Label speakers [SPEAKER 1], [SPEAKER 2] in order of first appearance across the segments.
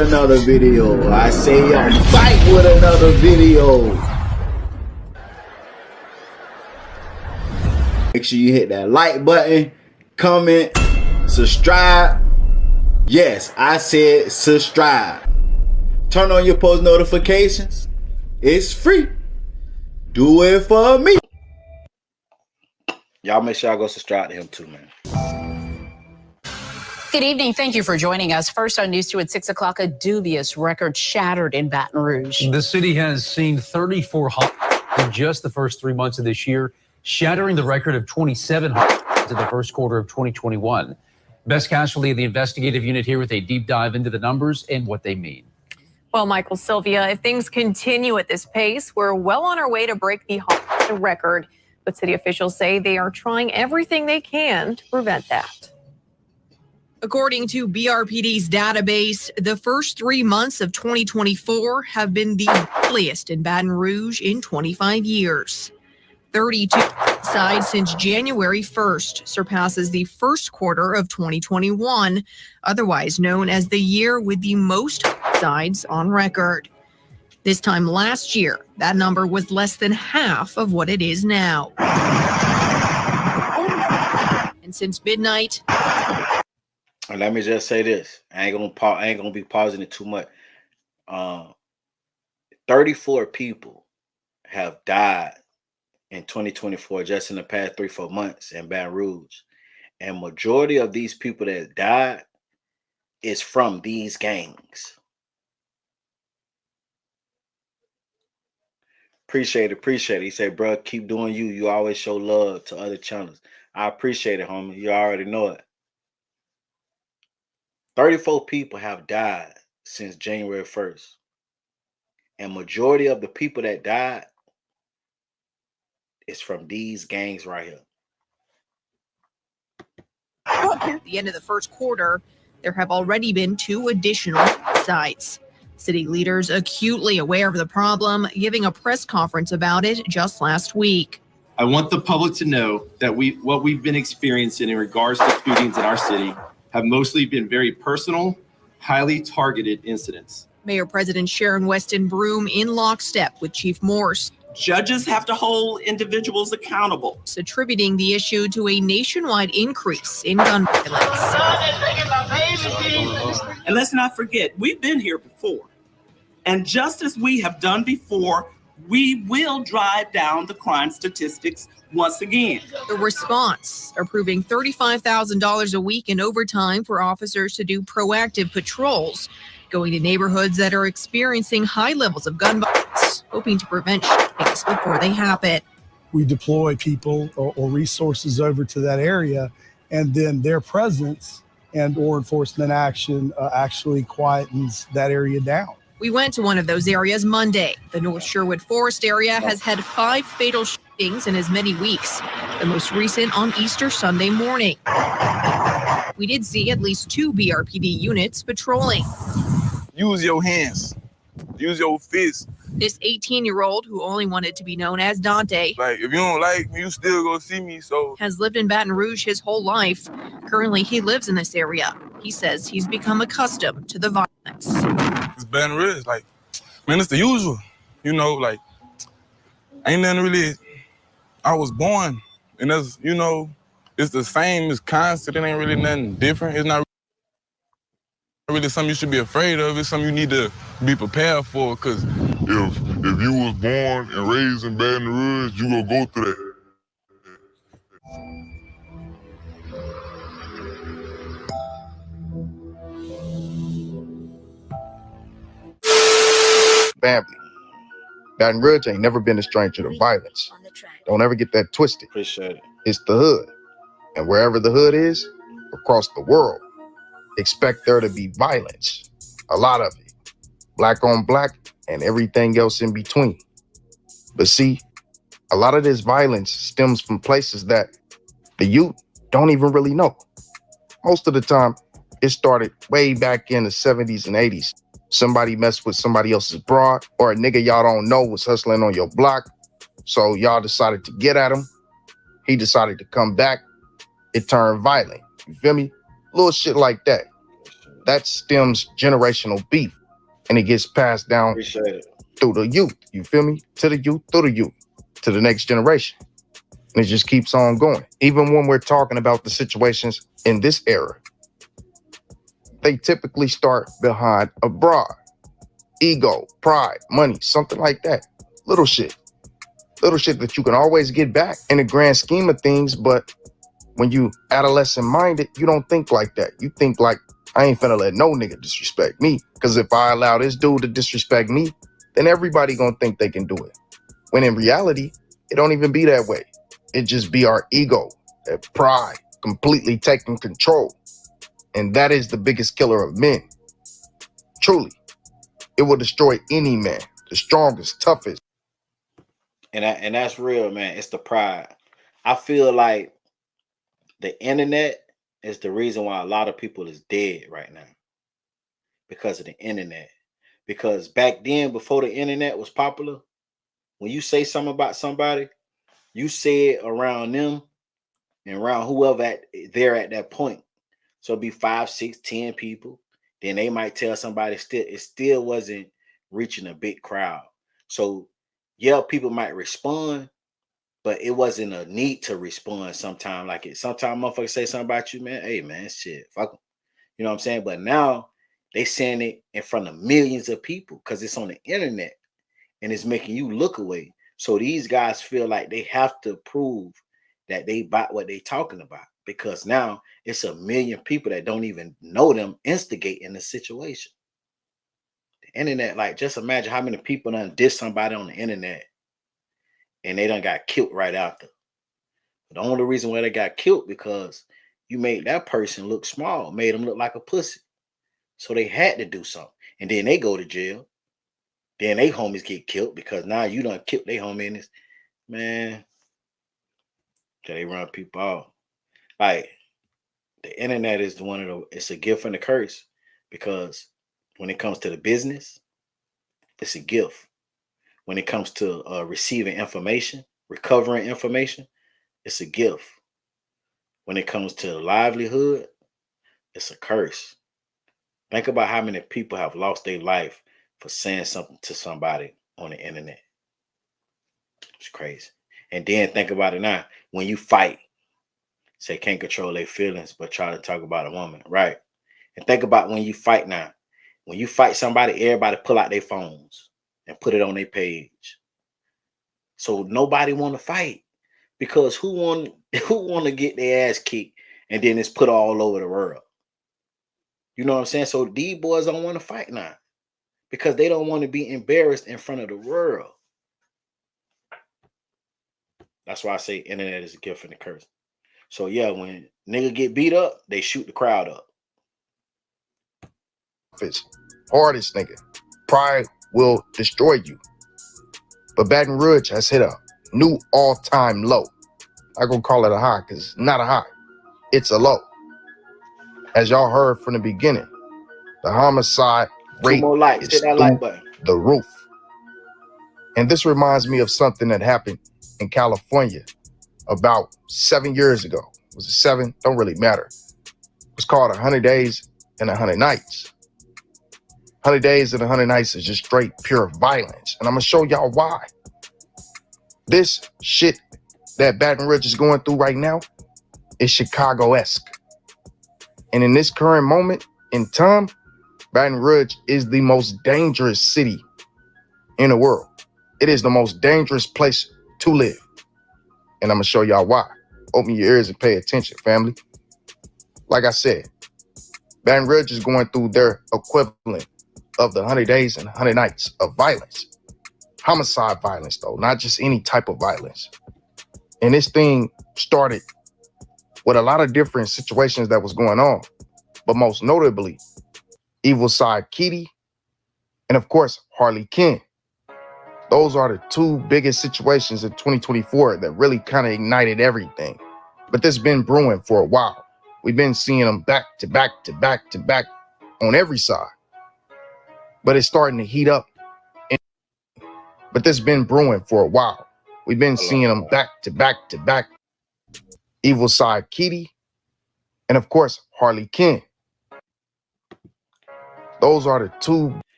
[SPEAKER 1] another video. I say I'm back with another video. Make sure you hit that like button, comment, subscribe. Yes, I said subscribe. Turn on your post notifications. It's free. Do it for me. Y'all make sure I go subscribe to him too, man.
[SPEAKER 2] Good evening. Thank you for joining us. First on News 2 at 6 o'clock, a dubious record shattered in Baton Rouge.
[SPEAKER 3] The city has seen 34 in just the first 3 months of this year, shattering the record of 27 in the first quarter of 2021. Best Casualty of the investigative unit here with a deep dive into the numbers and what they mean.
[SPEAKER 4] Well, Michael, Sylvia, if things continue at this pace, we're well on our way to break the record. But city officials say they are trying everything they can to prevent that. According to BRPD's database, the first 3 months of 2024 have been the deadliest in Baton Rouge in 25 years. 32 homicides since January 1st surpasses the first quarter of 2021, otherwise known as the year with the most homicides on record. This time last year, that number was less than half of what it is now. And since midnight,
[SPEAKER 1] let me just say this. I ain't gonna be pausing it too much. 34 people have died in 2024 just in the past 3-4 months in Baton Rouge. And majority of these people that died is from these gangs. Appreciate it. He said, bro, keep doing you. You always show love to other channels. I appreciate it, homie. You already know it. 34 people have died since January 1st. And majority of the people that died is from these gangs right here.
[SPEAKER 4] at the end of the first quarter, there have already been 2 additional sites. City leaders acutely aware of the problem, giving a press conference about it just last week.
[SPEAKER 5] I want the public to know that what we've been experiencing in regards to shootings in our city have mostly been very personal, highly targeted incidents.
[SPEAKER 4] Mayor President Sharon Weston Broome in lockstep with Chief Morse.
[SPEAKER 6] Judges have to hold individuals accountable.
[SPEAKER 4] Attributing the issue to a nationwide increase in gun violence.
[SPEAKER 6] And let's not forget, we've been here before. And just as we have done before, we will drive down the crime statistics once again.
[SPEAKER 4] The response, approving $35,000 a week in overtime for officers to do proactive patrols, going to neighborhoods that are experiencing high levels of gun violence, hoping to prevent shootings before they happen.
[SPEAKER 7] We deploy people or resources over to that area, and then their presence and or enforcement action actually quietens that area down.
[SPEAKER 4] We went to one of those areas Monday. The North Sherwood Forest area has had 5 fatal shootings in as many weeks, the most recent on Easter Sunday morning. We did see at least 2 BRPD units patrolling.
[SPEAKER 8] Use your hands. Use your fists.
[SPEAKER 4] This 18-year-old, who only wanted to be known as Dante,
[SPEAKER 8] Like, if you don't like me, you still go see me, so.
[SPEAKER 4] has lived in Baton Rouge his whole life. Currently, he lives in this area. He says he's become accustomed to the violence.
[SPEAKER 8] It's Baton Rouge, like, man, it's the usual. You know, like, ain't nothing really, I was born, and that's, you know, it's the same, it's constant, it ain't really nothing different. It's not really something you should be afraid of. It's something you need to be prepared for, because if you was born and raised in Baton Rouge, you gonna go through that.
[SPEAKER 9] Family. Baton Rouge ain't never been a stranger to violence. Don't ever get that twisted.
[SPEAKER 1] Appreciate it.
[SPEAKER 9] It's the hood. And wherever the hood is, across the world, expect there to be violence. A lot of it. Black on black and everything else in between. But see, a lot of this violence stems from places that the youth don't even really know. Most of the time, it started way back in the 70s and 80s. Somebody messed with somebody else's broad, or a nigga y'all don't know was hustling on your block. So y'all decided to get at him. He decided to come back. It turned violent. You feel me? Little shit like that. that stems generational beef, and it gets passed down
[SPEAKER 1] Appreciate it.
[SPEAKER 9] through the youth. You feel me? To the youth, through the youth, to the next generation. And it just keeps on going. Even when we're talking about the situations in this era, they typically start behind a broad. Ego, pride, money, something like that. Little shit. Little shit that you can always get back in the grand scheme of things, but when you adolescent minded, you don't think like that. You think like, I ain't finna let no nigga disrespect me. Because if I allow this dude to disrespect me, then everybody gonna think they can do it. When in reality, it don't even be that way. It just be our ego, that pride, completely taking control. And that is the biggest killer of men. Truly. It will destroy any man, the strongest, toughest.
[SPEAKER 1] And that's real, man. It's the pride. I feel like the internet is the reason why a lot of people is dead right now. Because of the internet. Because back then, before the internet was popular, when you say something about somebody, you say it around them and around whoever there at that point. So it'd be 5, 6, 10 people. Then they might tell somebody it still wasn't reaching a big crowd. So yeah, people might respond, but it wasn't a need to respond sometime. Sometimes motherfuckers say something about you, man. Hey man, shit, fuck them. You know what I'm saying? But now they saying it in front of millions of people because it's on the internet and it's making you look away. So these guys feel like they have to prove that they bought what they talking about, because now it's a million people that don't even know them instigating the situation. The internet, like, just imagine how many people done diss somebody on the internet and they done got killed right after. The only reason why they got killed because you made that person look small, made them look like a pussy. So they had to do something. And then they go to jail. Then they homies get killed because now you done killed their homie in this. Man, so they run people off. Like, the internet is it's a gift and a curse, because when it comes to the business, it's a gift. When it comes to receiving information, recovering information, it's a gift. When it comes to livelihood, it's a curse. Think about how many people have lost their life for saying something to somebody on the internet. It's crazy. And then think about it now. When you fight, say can't control their feelings, but try to talk about a woman, right? And think about when you fight now. When you fight somebody, everybody pull out their phones and put it on their page. So nobody want to fight, because who want to get their ass kicked and then it's put all over the world? You know what I'm saying? So these boys don't want to fight now because they don't want to be embarrassed in front of the world. That's why I say internet is a gift and a curse. So yeah, when nigga get beat up, they shoot the crowd up.
[SPEAKER 9] Hardest nigga. Pride will destroy you. But Baton Rouge has hit a new all-time low. I'm gonna call it a high because it's not a high. It's a low. As y'all heard from the beginning, the homicide rate
[SPEAKER 1] Two more lights.
[SPEAKER 9] is
[SPEAKER 1] Hit that
[SPEAKER 9] through
[SPEAKER 1] like button.
[SPEAKER 9] the roof. And this reminds me of something that happened in California about 7 years ago. Was it 7? Don't really matter. It was called 100 Days and 100 Nights. 100 Days and 100 Nights is just straight pure violence. And I'm gonna show y'all why. This shit that Baton Rouge is going through right now is Chicago-esque. And in this current moment in time, Baton Rouge is the most dangerous city in the world. It is the most dangerous place to live. And I'm gonna show y'all why. Open your ears and pay attention, family. Like I said, Baton Rouge is going through their equivalent of the 100 Days and 100 Nights of violence. Homicide violence, though, not just any type of violence. And this thing started with a lot of different situations that was going on, but most notably, Evil Side Kitty, and of course, Harley Quinn. Those are the two biggest situations in 2024 that really kind of ignited everything. But this has been brewing for a while. We've been seeing them back to back to back to back on every side. But it's starting to heat up. But this has been brewing for a while. We've been seeing them back to back to back. Evil Side Kitty, and of course, Harley Quinn. Those are the two.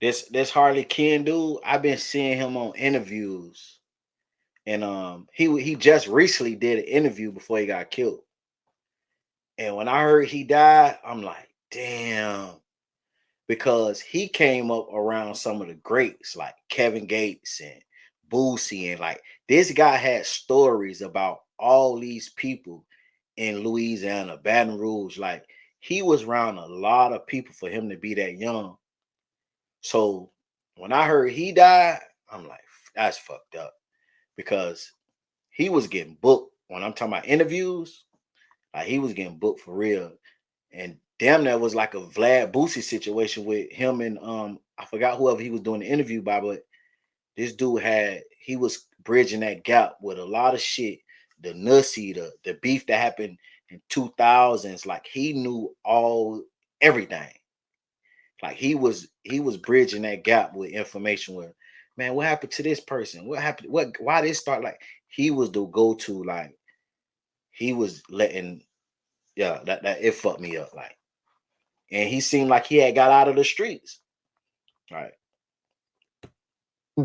[SPEAKER 1] This Harley Quinn dude, I've been seeing him on interviews, and he just recently did an interview before he got killed. And when I heard he died, I'm like, damn, because he came up around some of the greats like Kevin Gates and Boosie, and like this guy had stories about all these people in Louisiana, Baton Rouge. Like he was around a lot of people for him to be that young. So when I heard he died, I'm like, that's fucked up, because he was getting booked. When I'm talking about interviews, like he was getting booked for real. And damn, that was like a Vlad Boosie situation with him and I forgot whoever he was doing the interview by, but this dude he was bridging that gap with a lot of shit. The Nussy, the beef that happened in 2000s, like he knew everything. Like he was bridging that gap with information with, man, what happened to this person? What happened? Why did it start? Like he was the go-to, like he was letting, yeah, that it fucked me up. Like, and he seemed like he had got out of the streets. Right.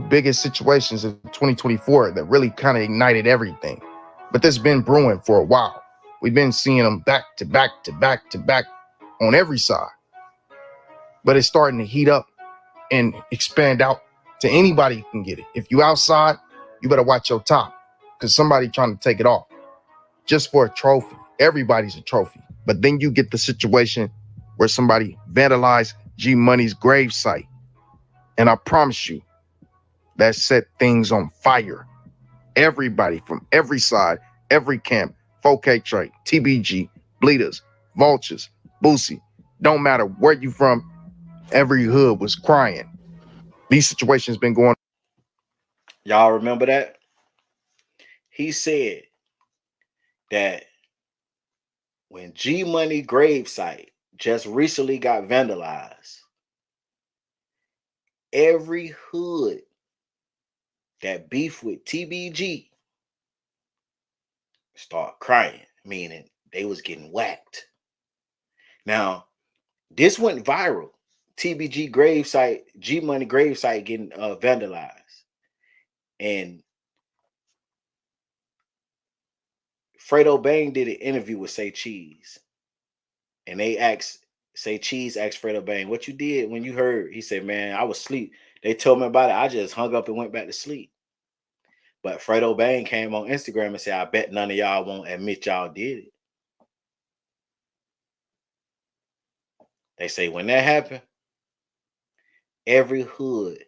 [SPEAKER 9] Biggest situations of 2024 that really kind of ignited everything. But this has been brewing for a while. We've been seeing them back to back to back to back on every side. But it's starting to heat up and expand out to anybody who can get it. If you outside, you better watch your top, because somebody trying to take it off just for a trophy. Everybody's a trophy. But then you get the situation where somebody vandalized G Money's gravesite. And I promise you, that set things on fire. Everybody from every side, every camp, 4K Trade, TBG, Bleeders, Vultures, Boosie, don't matter where you from, every hood was crying. These situations been going.
[SPEAKER 1] Y'all remember that? He said that when G Money gravesite just recently got vandalized, every hood that beef with TBG start crying, meaning they was getting whacked. Now, this went viral. TBG gravesite, G Money gravesite getting vandalized. And Fredo Bang did an interview with Say Cheese. And they asked, Say Cheese asked Fredo Bang, what you did when you heard? He said, man, I was asleep. They told me about it. I just hung up and went back to sleep. But Fredo Bang came on Instagram and said, I bet none of y'all won't admit y'all did it. They say when that happened, every hood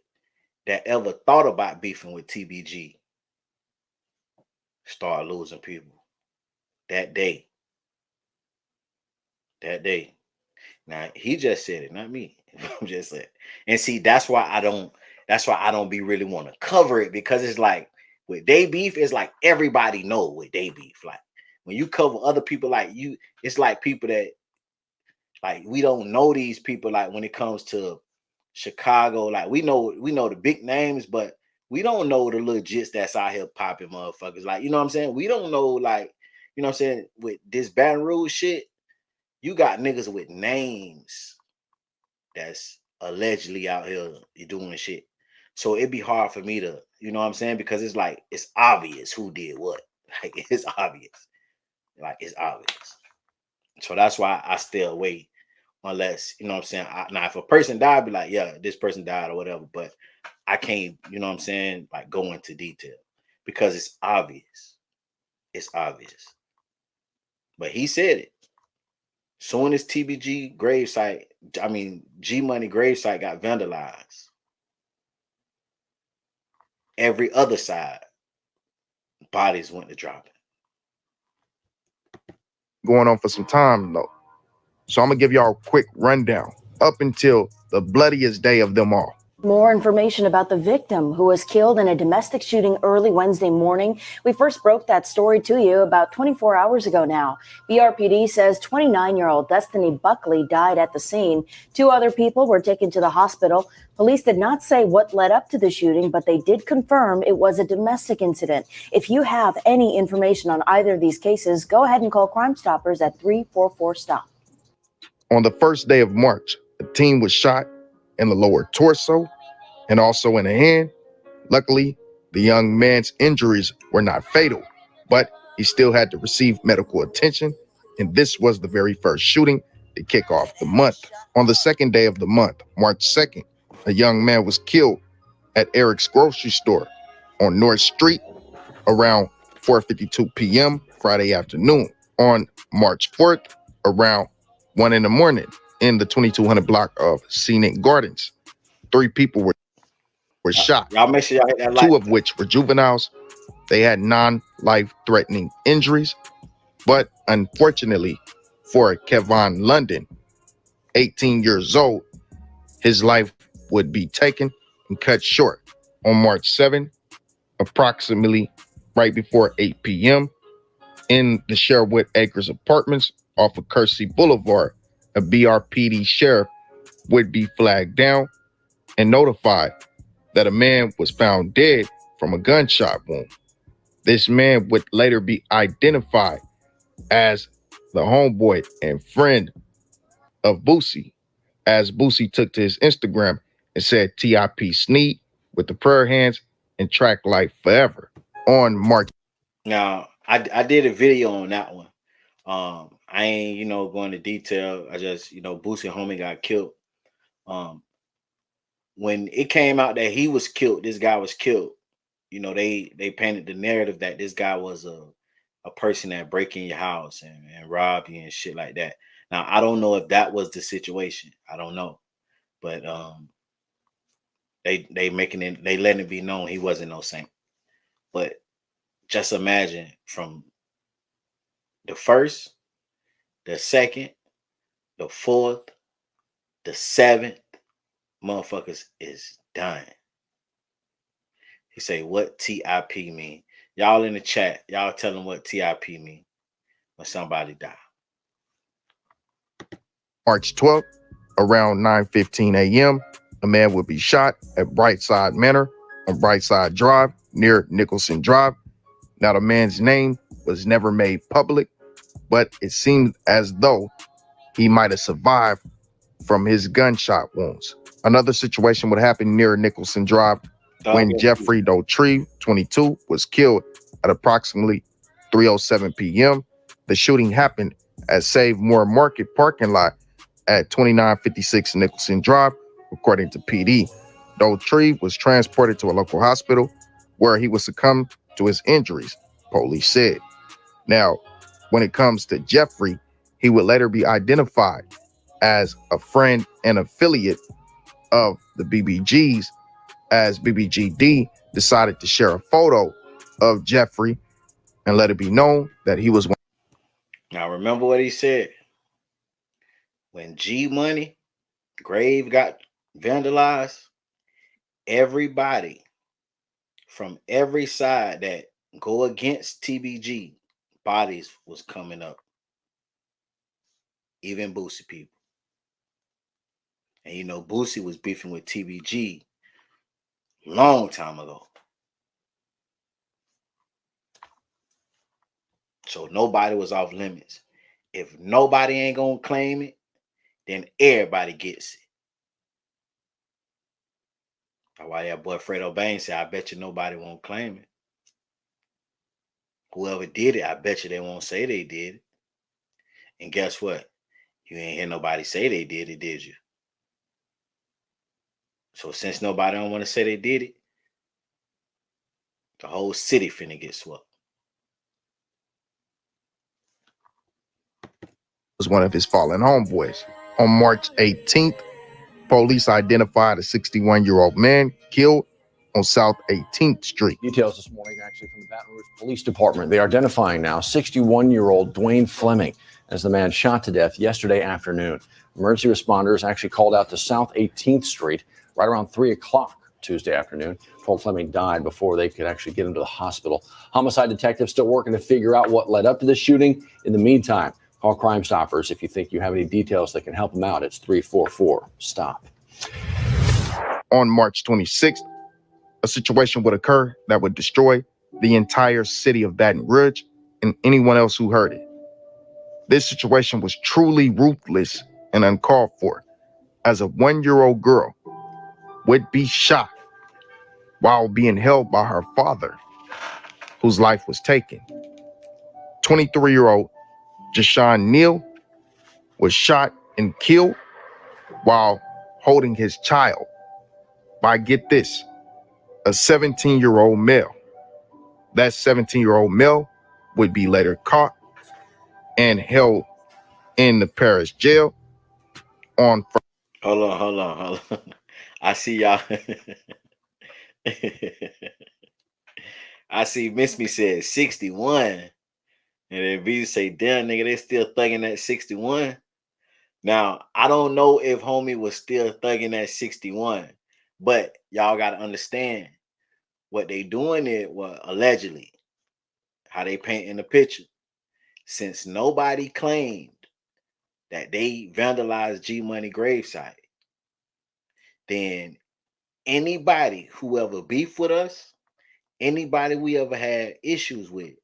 [SPEAKER 1] that ever thought about beefing with TBG started losing people that day. That day. Now he just said it, not me. I'm just saying. And see, that's why I don't be really want to cover it, because it's like with they beef, it's like everybody know with they beef. Like when you cover other people, like you, it's like people that like we don't know these people. Like when it comes to Chicago, like we know the big names, but we don't know the legits that's out here popping motherfuckers. Like, you know what I'm saying? We don't know, like, you know what I'm saying? With this Baton Rouge shit, you got niggas with names that's allegedly out here doing shit. So it'd be hard for me to, you know what I'm saying? Because it's like, it's obvious who did what. Like, it's obvious. Like, it's obvious. So that's why I stay away, unless, you know what I'm saying? Now, if a person died, I'd be like, yeah, this person died or whatever. But I can't, you know what I'm saying, like go into detail because it's obvious. It's obvious. But he said it. Soon as TBG gravesite, G Money gravesite got vandalized, every other side, bodies went to dropping.
[SPEAKER 9] Going on for some time though. So I'm gonna give y'all a quick rundown up until the bloodiest day of them all.
[SPEAKER 10] More information about the victim who was killed in a domestic shooting early Wednesday morning. We first broke that story to you about 24 hours ago now. BRPD says 29-year-old Destiny Buckley died at the scene. 2 other people were taken to the hospital. Police did not say what led up to the shooting, but they did confirm it was a domestic incident. If you have any information on either of these cases, go ahead and call Crime Stoppers at 344-STOP.
[SPEAKER 9] On the first day of March, The teen was shot in the lower torso and also in the hand. Luckily, the young man's injuries were not fatal, but he still had to receive medical attention, and this was the very first shooting to kick off the month. On the second day of the month, March 2nd, a young man was killed at Eric's grocery store on North Street around 4:52 p.m. Friday afternoon. On March 4th, around 1 in the morning, in the 2200 block of Scenic Gardens, 3 people were shot.
[SPEAKER 1] Y'all make sure y'all hit that like.
[SPEAKER 9] 2 of which were juveniles. They had non-life-threatening injuries, but unfortunately for Kevon London, 18 years old, his life would be taken and cut short. On March 7, approximately right before 8 p.m., in the Sherwood Acres apartments off of Kersey Boulevard, a BRPD sheriff would be flagged down and notified that a man was found dead from a gunshot wound. This man would later be identified as the homeboy and friend of Boosie, as Boosie took to his Instagram and said TIP Sneed with the prayer hands and track life forever. On March.
[SPEAKER 1] Now, I did a video on that one. I ain't, going into detail. I just, Boosie homie got killed. When it came out that he was killed, this guy was killed, they painted the narrative that this guy was a person that break in your house and rob you and shit like that. Now, I don't know if that was the situation. I don't know. But they letting it be known he wasn't no saint. But just imagine from the first, the second, the fourth, the seventh, motherfuckers is done. He say, what TIP mean? Y'all in the chat, y'all tell them what TIP mean when somebody die.
[SPEAKER 9] March 12th, around 9:15 a.m., a man would be shot at Brightside Manor on Brightside Drive near Nicholson Drive. Now, the man's name was never made public, but it seemed as though he might have survived from his gunshot wounds. Another situation would happen near Nicholson Drive when Jeffrey Dautree, 22, was killed at approximately 3:07 p.m. The shooting happened at Save More Market parking lot at 2956 Nicholson Drive, according to PD. Dautree was transported to a local hospital where he would succumb to his injuries, police said. Now, when it comes to Jeffrey, he would later be identified as a friend and affiliate of the BBGs, as BBGD decided to share a photo of Jeffrey and let it be known that he was one.
[SPEAKER 1] Now, remember what he said. When G Money, Grave got vandalized, everybody from every side that go against TBG, bodies was coming up. Even Boosie people. And Boosie was beefing with TBG long time ago. So nobody was off limits. If nobody ain't gonna claim it, then everybody gets it. That's why that boy Fredo Bang said, I bet you nobody won't claim it. Whoever did it, I bet you they won't say they did it. And guess what? You ain't hear nobody say they did it, did you? So since nobody don't want to say they did it, the whole city finna get swept.
[SPEAKER 9] Was one of his fallen homeboys. On March 18th, police identified a 61-year-old man killed on South 18th Street.
[SPEAKER 11] Details this morning actually from the Baton Rouge Police Department. They are identifying now 61-year-old Dwayne Fleming as the man shot to death yesterday afternoon. Emergency responders actually called out to South 18th Street right around 3 o'clock Tuesday afternoon. Told Fleming died before they could actually get him to the hospital. Homicide detectives still working to figure out what led up to the shooting. In the meantime, call Crime Stoppers if you think you have any details that can help them out. It's 344-STOP.
[SPEAKER 9] On March 26th, a situation would occur that would destroy the entire city of Baton Rouge and anyone else who heard it. This situation was truly ruthless and uncalled for. as a 1-year-old girl would be shot while being held by her father, whose life was taken. 23-year-old Jashawn Neal was shot and killed while holding his child by, get this, a 17-year-old male. That 17-year-old male would be later caught and held in the parish jail on.
[SPEAKER 1] Hold on. I see y'all. I see Miss Me said 61. And then B say, damn, nigga, they still thugging at 61. Now, I don't know if homie was still thugging at 61, but y'all got to understand what they doing it was allegedly, how they painting the picture. Since nobody claimed that they vandalized G Money gravesite, then anybody who ever beef with us, anybody we ever had issues with,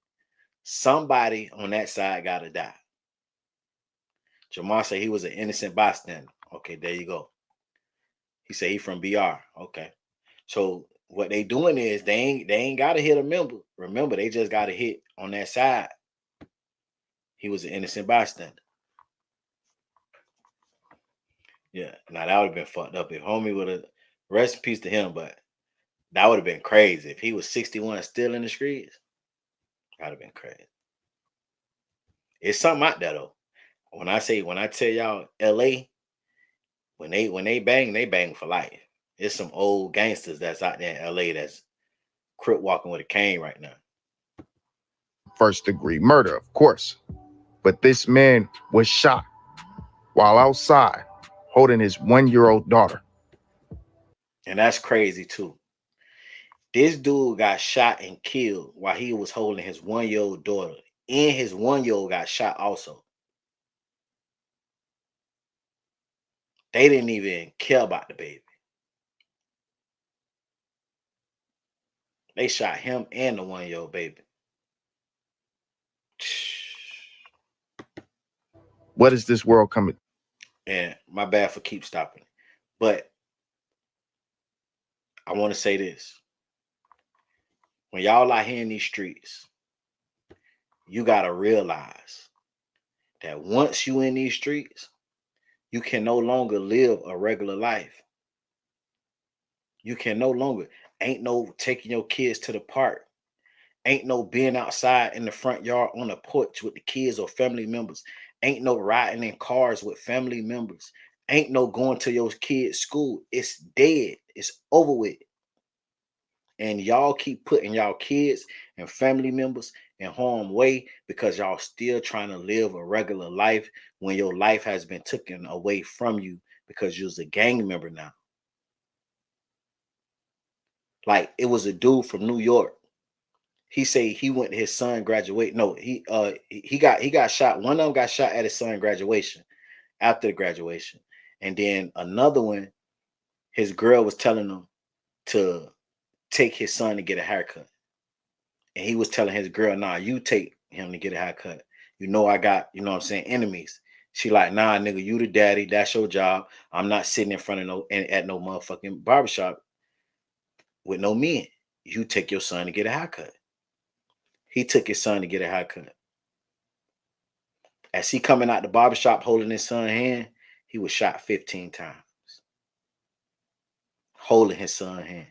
[SPEAKER 1] somebody on that side got to die. Jamar said he was an innocent bystander. Okay, there you go. He said he from BR. Okay. So what they doing is they ain't got to hit a member. Remember, they just got to hit on that side. He was an innocent bystander. Yeah. Now that would have been fucked up if homie would have, rest in peace to him, but that would have been crazy. If he was 61 still in the streets, that would have been crazy. It's something out there though. When I tell y'all LA, when they bang for life. It's some old gangsters that's out there in LA that's crip walking with a cane right now.
[SPEAKER 9] First-degree murder, of course. But this man was shot while outside holding his 1-year-old daughter.
[SPEAKER 1] And that's crazy too. This dude got shot and killed while he was holding his 1-year-old daughter. And his 1-year-old got shot also. They didn't even care about the baby. They shot him and the 1-year-old baby.
[SPEAKER 9] What is this world coming?
[SPEAKER 1] And my bad for keep stopping. But I want to say this. When y'all out here in these streets, you got to realize that once you in these streets, you can no longer live a regular life. You can no longer. Ain't no taking your kids to the park. Ain't no being outside in the front yard on the porch with the kids or family members. Ain't no riding in cars with family members. Ain't no going to your kids' school. It's dead. It's over with. And y'all keep putting y'all kids and family members in harm's way because y'all still trying to live a regular life when your life has been taken away from you because you're a gang member now. Like it was a dude from New York. He say he went to his son graduate. No, he got shot. One of them got shot at his son graduation, after the graduation. And then another one, his girl was telling him to take his son to get a haircut. And he was telling his girl, nah, you take him to get a haircut. You know I got, you know what I'm saying, enemies. She like, nah, nigga, you the daddy. That's your job. I'm not sitting in front of at no motherfucking barbershop with no men. You take your son to get a haircut. He took his son to get a haircut. As he coming out the barbershop holding his son's hand, he was shot 15 times. Holding his son's hand.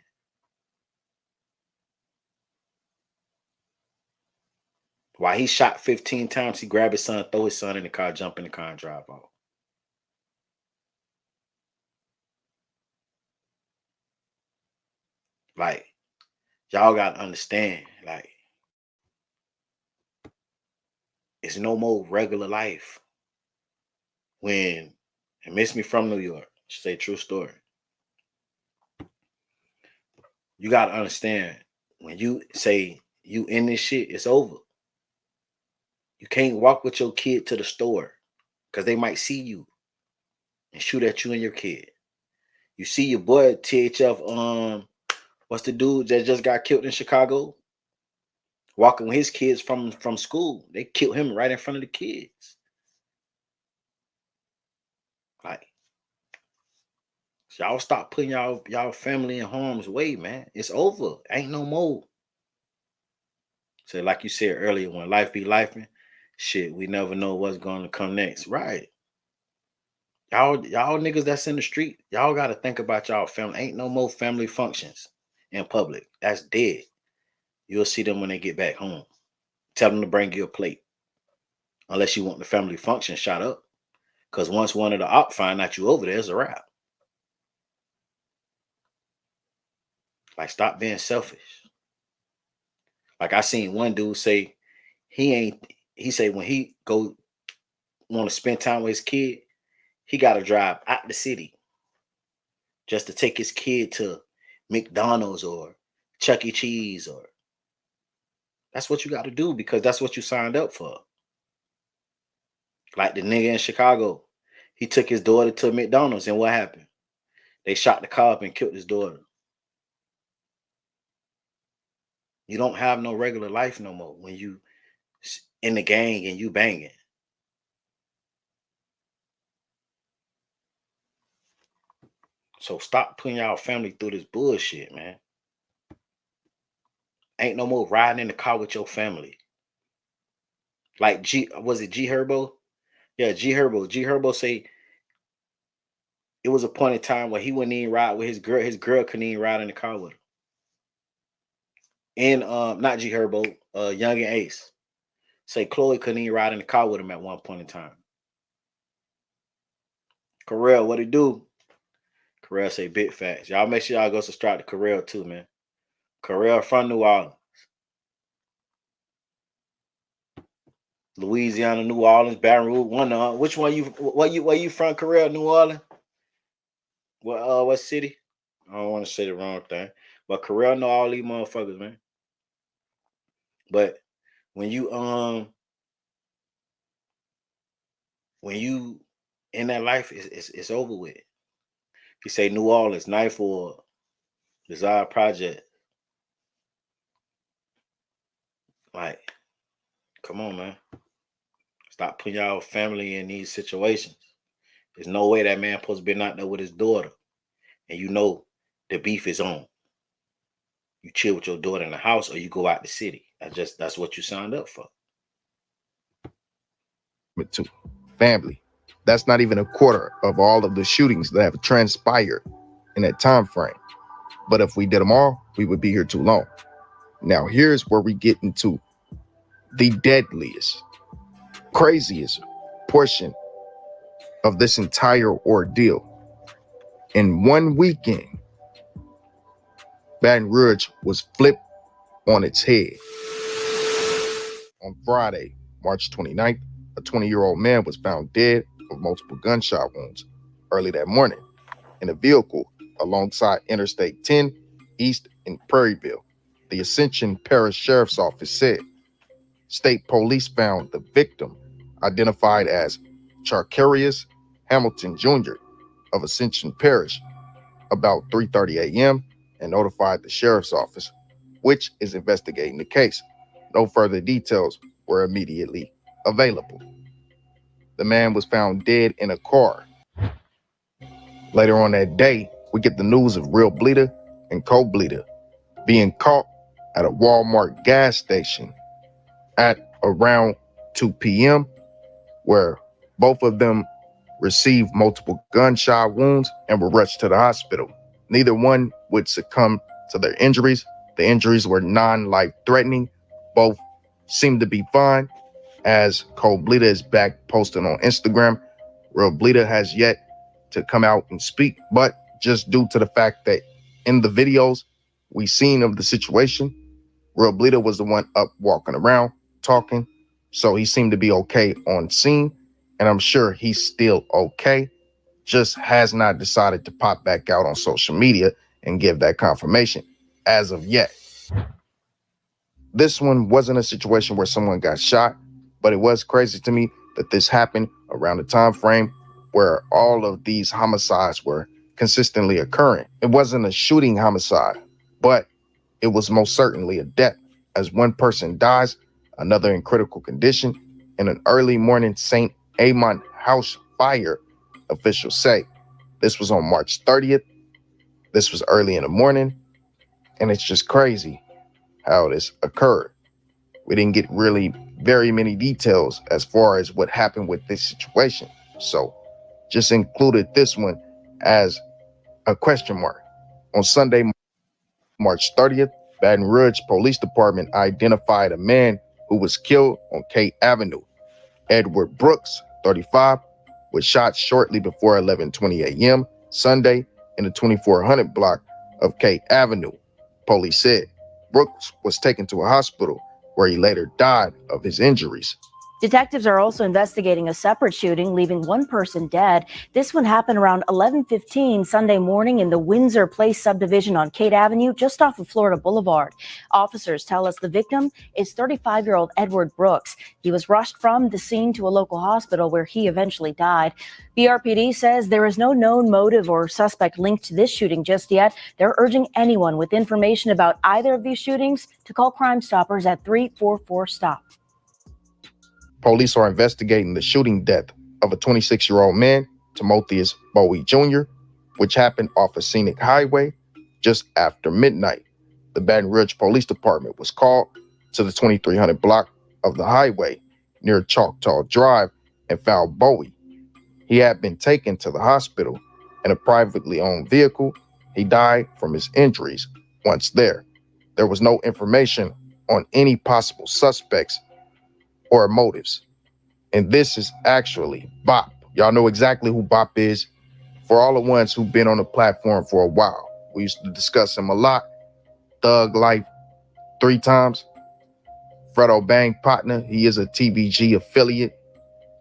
[SPEAKER 1] While he shot 15 times, he grabbed his son, throw his son in the car, jump in the car, and drive off. Like, y'all got to understand, like, it's no more regular life. When, and Miss Me from New York, she say true story. You got to understand, when you say you in this shit, it's over. You can't walk with your kid to the store because they might see you and shoot at you and your kid. You see your boy THF, what's the dude that just got killed in Chicago? Walking with his kids from school. They killed him right in front of the kids. Like, Y'all stop putting y'all family in harm's way, man. It's over. Ain't no more. So like you said earlier, when life be lifing, shit, we never know what's going to come next. Right. Y'all niggas that's in the street, y'all got to think about y'all family. Ain't no more family functions in public. That's dead. You'll see them when they get back home. Tell them to bring you a plate. Unless you want the family function shot up. Because once one of the op find out you over there, it's a wrap. Like, stop being selfish. Like, I seen one dude say he say when he go want to spend time with his kid, he got to drive out the city just to take his kid to McDonald's or Chuck E. Cheese. Or that's what you got to do because that's what you signed up for. Like the nigga in Chicago, he took his daughter to McDonald's and what happened? They shot the car up and killed his daughter. You don't have no regular life no more when you in the gang and you banging. So stop putting y'all family through this bullshit, man. Ain't no more riding in the car with your family. Like was it G Herbo? Yeah, G Herbo. G Herbo say it was a point in time where he wouldn't even ride with his girl. His girl couldn't even ride in the car with him. And not G Herbo, Young and Ace. Say Chloe couldn't even ride in the car with him at one point in time. Carell, what he do? Carell say big facts. Y'all make sure y'all go subscribe to Carell too, man. Carell from New Orleans. Louisiana, New Orleans, Baton Rouge, which one where you from, Carell? New Orleans? What city? I don't want to say the wrong thing. But Carell know all these motherfuckers, man. But when you in that life, it's over with. He say New Orleans, Knife or Desire Project. Like, come on, man. Stop putting y'all family in these situations. There's no way that man supposed to be out there with his daughter. And you know the beef is on. You chill with your daughter in the house or you go out the city. That's what you signed up for.
[SPEAKER 9] To family. That's not even a quarter of all of the shootings that have transpired in that time frame. But if we did them all, we would be here too long. Now, here's where we get into the deadliest, craziest portion of this entire ordeal. In one weekend, Baton Rouge was flipped on its head. On Friday, March 29th, a 20-year-old man was found dead with multiple gunshot wounds early that morning in a vehicle alongside Interstate 10 East in Prairieville. The Ascension Parish Sheriff's Office said state police found the victim, identified as Charcarius Hamilton Jr. of Ascension Parish, about 3:30 a.m. and notified the sheriff's office, which is investigating the case. No further details were immediately available. The man was found dead in a car. Later on that day, we get the news of Real Bleeder and Cold Bleeder being caught at a Walmart gas station at around 2 p.m., where both of them received multiple gunshot wounds and were rushed to the hospital. Neither one would succumb to their injuries. The injuries were non-life-threatening. Both seem to be fine. As Cold Bleeder is back posting on Instagram, Real Bleeder has yet to come out and speak, but just due to the fact that in the videos we seen of the situation, Real Bleeder was the one up walking around talking, so he seemed to be okay on scene, and I'm sure he's still okay, just has not decided to pop back out on social media and give that confirmation as of yet. This one wasn't a situation where someone got shot, but it was crazy to me that this happened around the time frame where all of these homicides were consistently occurring. It wasn't a shooting homicide, but it was most certainly a death, as one person dies, another in critical condition, in an early morning St. Amant house fire, officials say. This was on March 30th. This was early in the morning. And it's just crazy how this occurred. We didn't get really very many details as far as what happened with this situation. So just included this one as a question mark. On Sunday, March 30th, Baton Rouge Police Department identified a man who was killed on K Avenue. Edward Brooks, 35, was shot shortly before 11:20 a.m. Sunday in the 2400 block of K Avenue. Police said Brooks was taken to a hospital where he later died of his injuries.
[SPEAKER 10] Detectives are also investigating a separate shooting, leaving one person dead. This one happened around 11:15 Sunday morning in the Windsor Place subdivision on Kate Avenue, just off of Florida Boulevard. Officers tell us the victim is 35-year-old Edward Brooks. He was rushed from the scene to a local hospital where he eventually died. BRPD says there is no known motive or suspect linked to this shooting just yet. They're urging anyone with information about either of these shootings to call Crime Stoppers at 344-STOP.
[SPEAKER 9] Police are investigating the shooting death of a 26-year-old man, Timotheus Bowie Jr., which happened off a scenic highway just after midnight. The Baton Rouge Police Department was called to the 2300 block of the highway near Choctaw Drive and found Bowie. He had been taken to the hospital in a privately owned vehicle. He died from his injuries once there. There was no information on any possible suspects or motives. And this is actually Bop. Y'all know exactly who Bop is. For all the ones who've been on the platform for a while, we used to discuss him a lot. Thug Life 3 times. Fredo Bang partner. He is a TBG affiliate.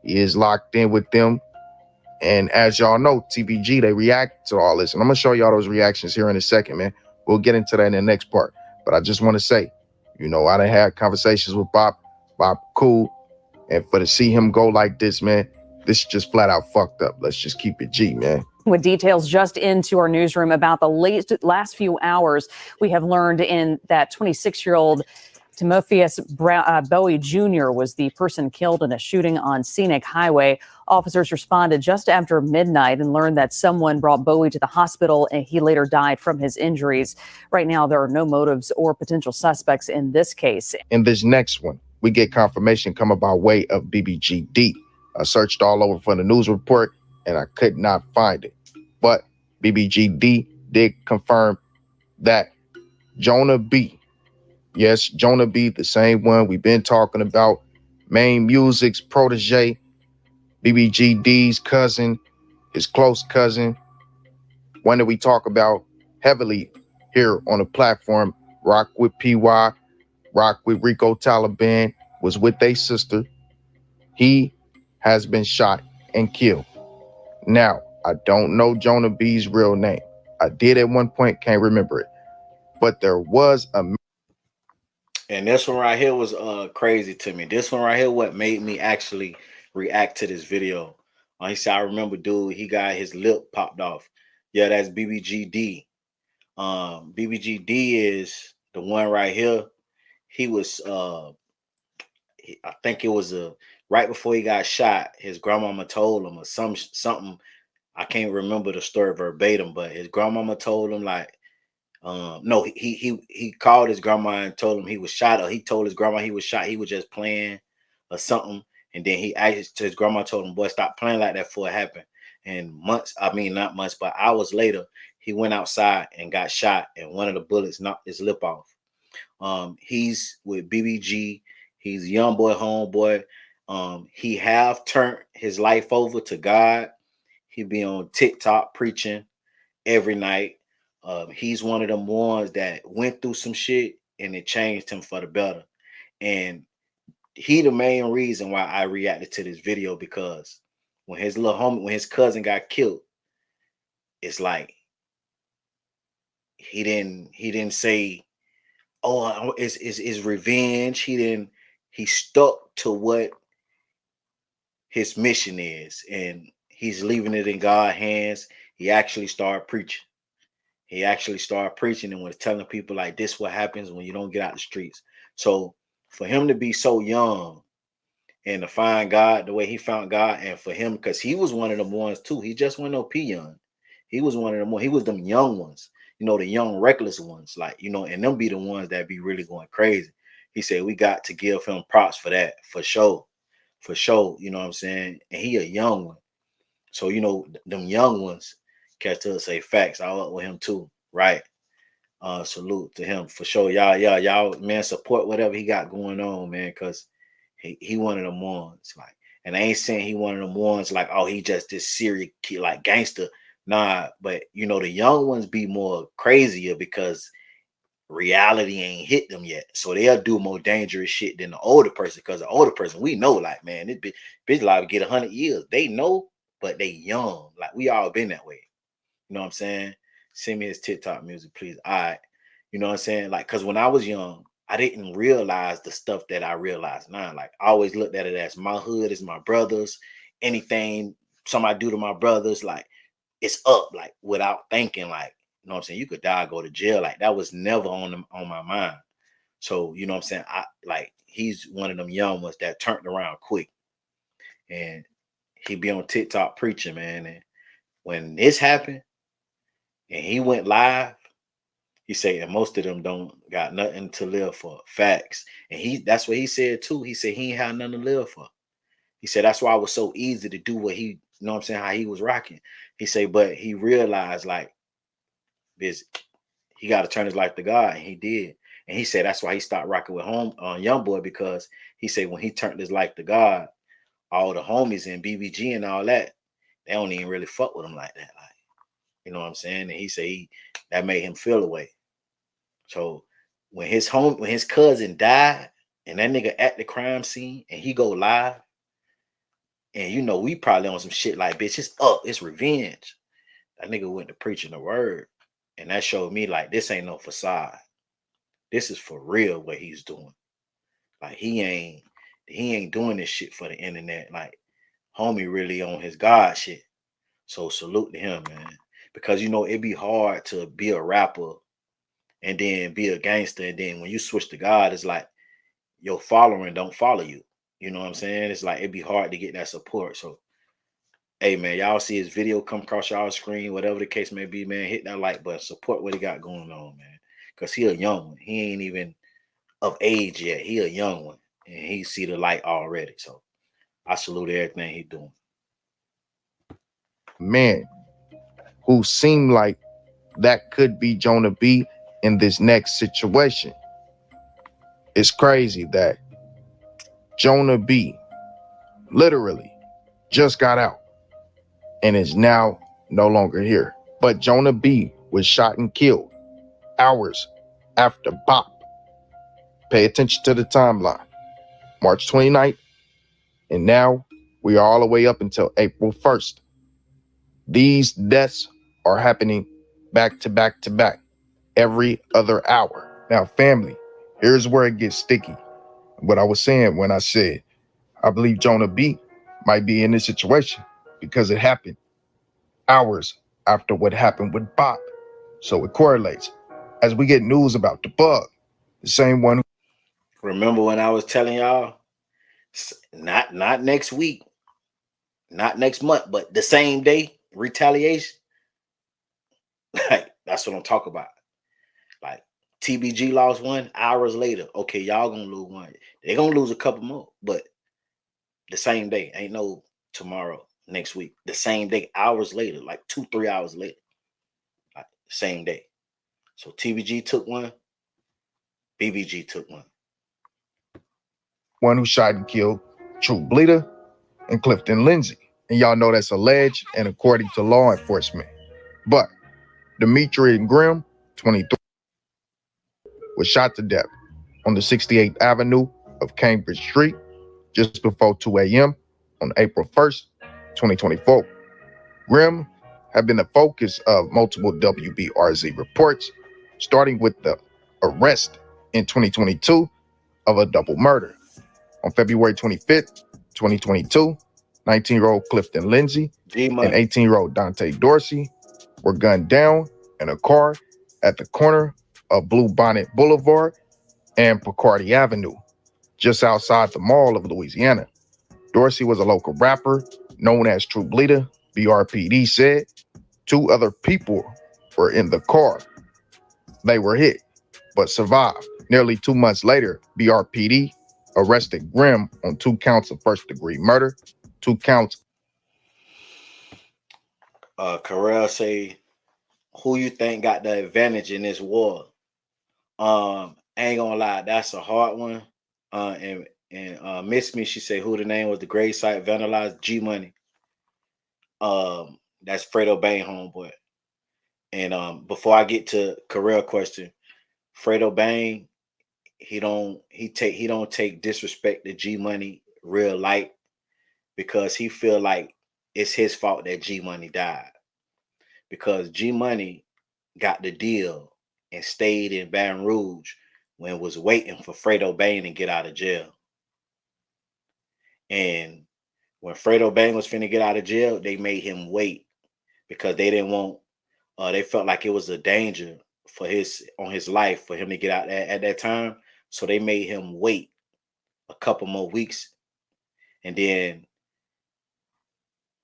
[SPEAKER 9] He is locked in with them. And as y'all know, TBG, they react to all this. And I'm going to show y'all those reactions here in a second, man. We'll get into that in the next part. But I just want to say, I done had conversations with Bop. Bop cool. And for to see him go like this, man, this is just flat out fucked up. Let's just keep it G, man.
[SPEAKER 12] With details just into our newsroom about the last few hours, we have learned in that 26-year-old Timotheus Bowie Jr. was the person killed in a shooting on Scenic Highway. Officers responded just after midnight and learned that someone brought Bowie to the hospital and he later died from his injuries. Right now, there are no motives or potential suspects in this case.
[SPEAKER 9] In this next one, we get confirmation coming by way of BBGD. I searched all over for the news report and I could not find it. But BBGD did confirm that Jonah B. Yes, Jonah B, the same one we've been talking about. Main Music's protege, BBGD's cousin, his close cousin. One that we talk about heavily here on the platform. Rock with PY, rock with Rico Taliban, was with their sister. He has been shot and killed. Now, I don't know Jonah B's real name. I did at one point, can't remember it. But there was a...
[SPEAKER 1] And this one right here was crazy to me. This one right here, what made me actually react to this video. He said, I remember, dude, he got his lip popped off. Yeah, that's BBGD. BBGD is the one right here. He was, I think it was right before he got shot. His grandmama told him or something. I can't remember the story verbatim, but his grandmama told him like, no, he called his grandma and told him he was shot, or he told his grandma he was shot. He was just playing or something. And then he asked to his grandma, told him, boy, stop playing like that before it happened. And not months, but hours later, he went outside and got shot, and one of the bullets knocked his lip off. He's with BBG. He's a young boy, homeboy. He have turned his life over to God. He be on TikTok preaching every night. He's one of them ones that went through some shit and it changed him for the better. And he the main reason why I reacted to this video, because when his little homie, when his cousin got killed, it's like he didn't say, oh, it's revenge. He stuck to what his mission is, and he's leaving it in God's hands. He actually started preaching. And was telling people like this what happens when you don't get out the streets. So for him to be so young and to find God the way he found God, and for him, because he was one of them ones too. He just wasn't no young. He was one of them. He was them young ones, the young reckless ones, like, and them be the ones that be really going crazy. He said we got to give him props for that, for sure. You know what I'm saying? And he a young one. So, them young ones catch to say facts. I up with him too, right? Salute to him for sure. Y'all, man, support whatever he got going on, man, because he one of them ones. Like, and I ain't saying he one of them ones like, oh, he just this serial kid, like gangster. Nah, but the young ones be more crazier because reality ain't hit them yet. So they'll do more dangerous shit than the older person. Because the older person, we know, like, man, this bitch liable to get 100 years. They know, but they young. Like, we all been that way. You know what I'm saying? Send me his TikTok music, please. All right. You know what I'm saying? Like, because when I was young, I didn't realize the stuff that I realize now. Like, I always looked at it as my hood is my brothers. Anything somebody do to my brothers, like, it's up, like, without thinking, like, you know what I'm saying? You could die, go to jail. Like, that was never on my mind. So, you know what I'm saying? He's one of them young ones that turned around quick. And he be on TikTok preaching, man. And when this happened and he went live, he said, and most of them don't got nothing to live for. Facts. And that's what he said too. He said he ain't had nothing to live for. He said that's why it was so easy to do what he, you know what I'm saying, how he was rocking. He said, but he realized, like, this, he got to turn his life to God, and he did. And he said that's why he stopped rocking with Youngboy, because he said when he turned his life to God, all the homies in BBG and all that, they don't even really fuck with him like that. Like, you know what I'm saying? And he said that made him feel away. So when his cousin died and that nigga at the crime scene and he go live, and we probably on some shit like, bitch, it's up, it's revenge. That nigga went to preaching the word. And that showed me, like, this ain't no facade. This is for real what he's doing. Like, he ain't doing this shit for the internet. Like, homie really on his God shit. So salute to him, man. Because, it'd be hard to be a rapper and then be a gangster. And then when you switch to God, it's like your following don't follow you. You know what I'm saying? It's like, it'd be hard to get that support. So, hey, man, y'all see his video come across y'all screen, whatever the case may be, man, hit that like button. Support what he got going on, man. Because he a young one. He ain't even of age yet. He a young one. And he see the light already. So I salute everything he doing.
[SPEAKER 9] Man who seemed like that could be Jonah B in this next situation. It's crazy that Jonah B literally just got out and is now no longer here. But Jonah B was shot and killed hours after Bop. Pay attention to the timeline. March 29th, and now we are all the way up until April 1st. These deaths are happening back to back to back, every other hour. Now, family, here's where it gets sticky. What I was saying when I said I believe Jonah B might be in this situation because it happened hours after what happened with Bop. So it correlates. As we get news about the bug, the same one.
[SPEAKER 1] Remember when I was telling y'all, not next week, not next month, but the same day, retaliation. Like, that's what I'm talking about. Like, TBG lost one, hours later. Okay, y'all gonna lose one. They're gonna lose a couple more, but the same day. Ain't no tomorrow, next week. The same day, hours later, like 2-3 hours later. Like, same day. So TBG took one, BBG took one.
[SPEAKER 9] One who shot and killed True Bleeder and Clifton Lindsay. And y'all know that's alleged and according to law enforcement. But Demetri Grimm, 23, was shot to death on the 68th Avenue of Cambridge Street just before 2 a.m. on April 1st, 2024. Grimm had been the focus of multiple WBRZ reports, starting with the arrest in 2022 of a double murder. On February 25th, 2022, 19-year-old Clifton Lindsay and 18-year-old Dante Dorsey were gunned down in a car at the corner of Blue Bonnet Boulevard and Picardy Avenue, just outside the Mall of Louisiana. Dorsey was a local rapper known as True Bleeder, BRPD said. 2 other people were in the car. They were hit, but survived. Nearly 2 months later, BRPD arrested Grimm on 2 counts of first-degree murder, 2 counts.
[SPEAKER 1] Carell say, who you think got the advantage in this war? Ain't gonna lie, that's a hard one. And Miss Me, she said who the name was the Gravesite Vandalized G Money. That's Fredo Bang homeboy. And before I get to Carell question, Fredo Bang, he don't take disrespect to G Money real light, because he feel like it's his fault that G Money died, because G Money got the deal and stayed in Baton Rouge when it was waiting for Fredo Bang to get out of jail. And when Fredo Bang was finna get out of jail, they made him wait because they didn't want, they felt like it was a danger for his life for him to get out at that time. So they made him wait a couple more weeks. And then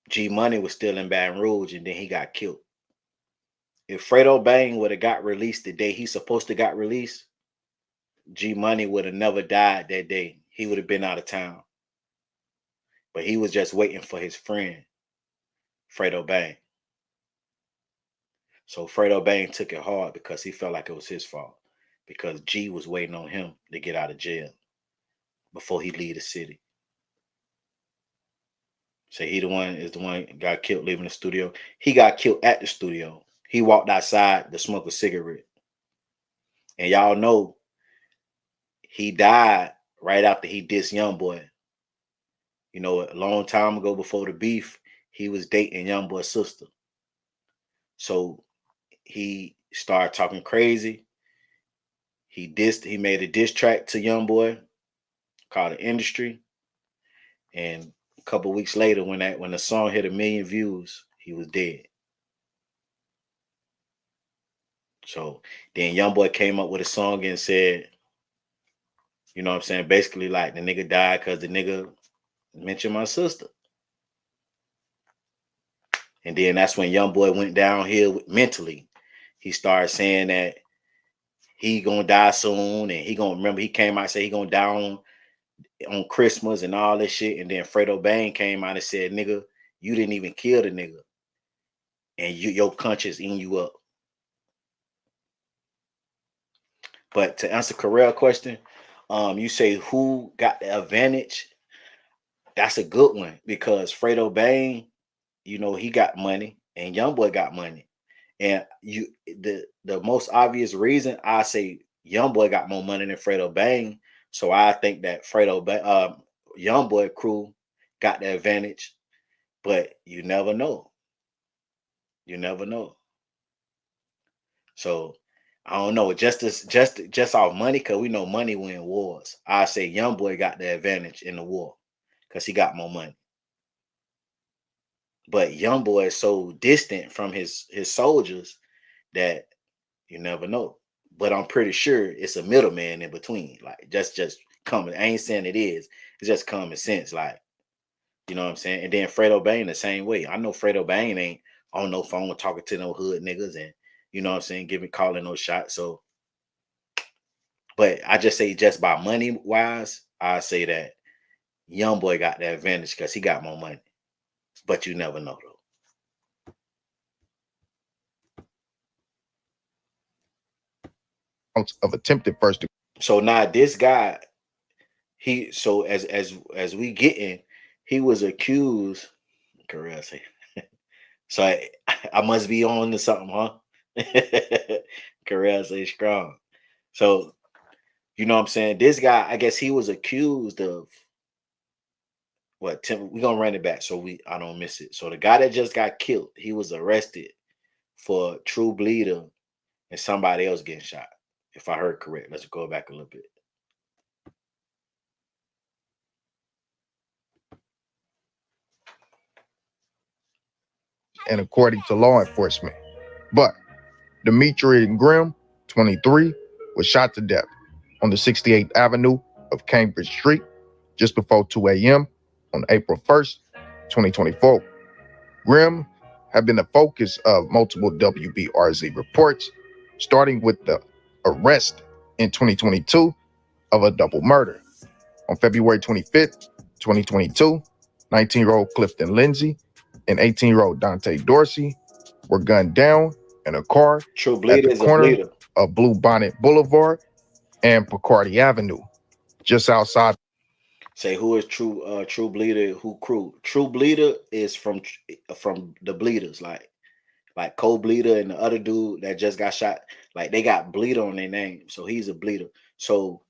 [SPEAKER 1] G Money was still in Baton Rouge, and then he got killed. If Fredo Bang would have got released the day he's supposed to got released, G Money would have never died that day. He would have been out of town. But he was just waiting for his friend, Fredo Bang. So Fredo Bang took it hard because he felt like it was his fault, because G was waiting on him to get out of jail before he leave the city. So he is the one got killed leaving the studio. He got killed at the studio. He walked outside to smoke a cigarette. And y'all know he died right after he dissed Youngboy. You know, a long time ago before the beef, he was dating Youngboy's sister. So he started talking crazy. He made a diss track to Youngboy called The Industry. And a couple of weeks later, when the song hit 1 million views, he was dead. So then Youngboy came up with a song and said, you know what I'm saying, basically like the nigga died because the nigga mentioned my sister. And then that's when Youngboy went downhill mentally. He started saying that he gonna die soon, and he came out and said he gonna die on Christmas and all this shit. And then Fredo Bang came out and said, nigga, you didn't even kill the nigga, and your conscience eating you up. But to answer Carell question, you say who got the advantage? That's a good one, because Fredo Bang, you know, he got money and Youngboy got money. And the most obvious reason, I say Youngboy got more money than Fredo Bang. So I think that Youngboy crew got the advantage, but you never know. You never know. So I don't know. Just off money, because we know money win wars. I say Youngboy got the advantage in the war because he got more money. But Youngboy is so distant from his soldiers that you never know. But I'm pretty sure it's a middleman in between. Like just common. I ain't saying it is. It's just common sense. Like, you know what I'm saying? And then Fredo Bang the same way. I know Fredo Bang ain't on no phone talking to no hood niggas, and you know what I'm saying, calling no shots. So, but I just say just by money wise, I say that Youngboy got the advantage because he got more money. But you never know
[SPEAKER 9] though. Of attempted first degree.
[SPEAKER 1] So now this guy, as we getting, he was accused. Carell. So I must be on to something, huh? Carell say strong. So you know what I'm saying? This guy, I guess he was accused of what? We're gonna run it back so I don't miss it. So the guy that just got killed, he was arrested for True Bleeder and somebody else getting shot. If I heard correct, let's go back a little bit.
[SPEAKER 9] And according to law enforcement. But Demetri Grimm, 23, was shot to death on the 68th Avenue of Cambridge Street just before 2 a.m. on April 1st, 2024. Grimm have been the focus of multiple WBRZ reports, starting with the arrest in 2022 of a double murder. On February 25th, 2022, 19-year-old Clifton Lindsay and 18-year-old Dante Dorsey were gunned down in a car
[SPEAKER 1] True
[SPEAKER 9] at
[SPEAKER 1] bleeder
[SPEAKER 9] the
[SPEAKER 1] is a
[SPEAKER 9] corner
[SPEAKER 1] bleeder.
[SPEAKER 9] of Blue Bonnet Boulevard and Picardy Avenue, just outside.
[SPEAKER 1] Say who is true bleeder? Who crew? True bleeder is from the bleeders, like co-bleeder and the other dude that just got shot. Like they got bleeder on their name, so he's a bleeder. So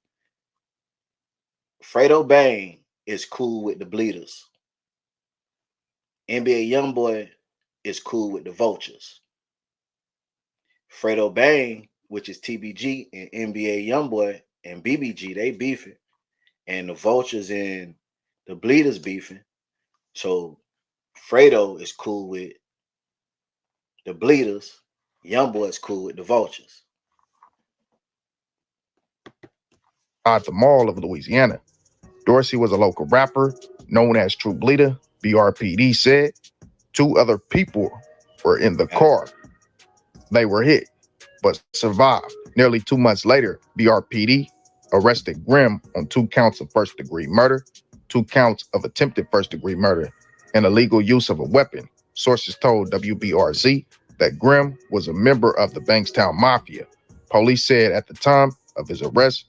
[SPEAKER 1] Fredo Bang is cool with the bleeders. NBA Youngboy is cool with the vultures. Fredo Bang, which is TBG, and NBA Youngboy and BBG, they beefing. And the vultures and the bleeders beefing. So Fredo is cool with the bleeders. Youngboy is cool with the vultures.
[SPEAKER 9] At the Mall of Louisiana. Dorsey was a local rapper known as True Bleeder, BRPD said. 2 other people were in the car. They were hit, but survived. Nearly 2 months later, BRPD arrested Grimm on 2 counts of first-degree murder, 2 counts of attempted first-degree murder, and illegal use of a weapon. Sources told WBRZ that Grimm was a member of the Bankstown Mafia. Police said at the time of his arrest,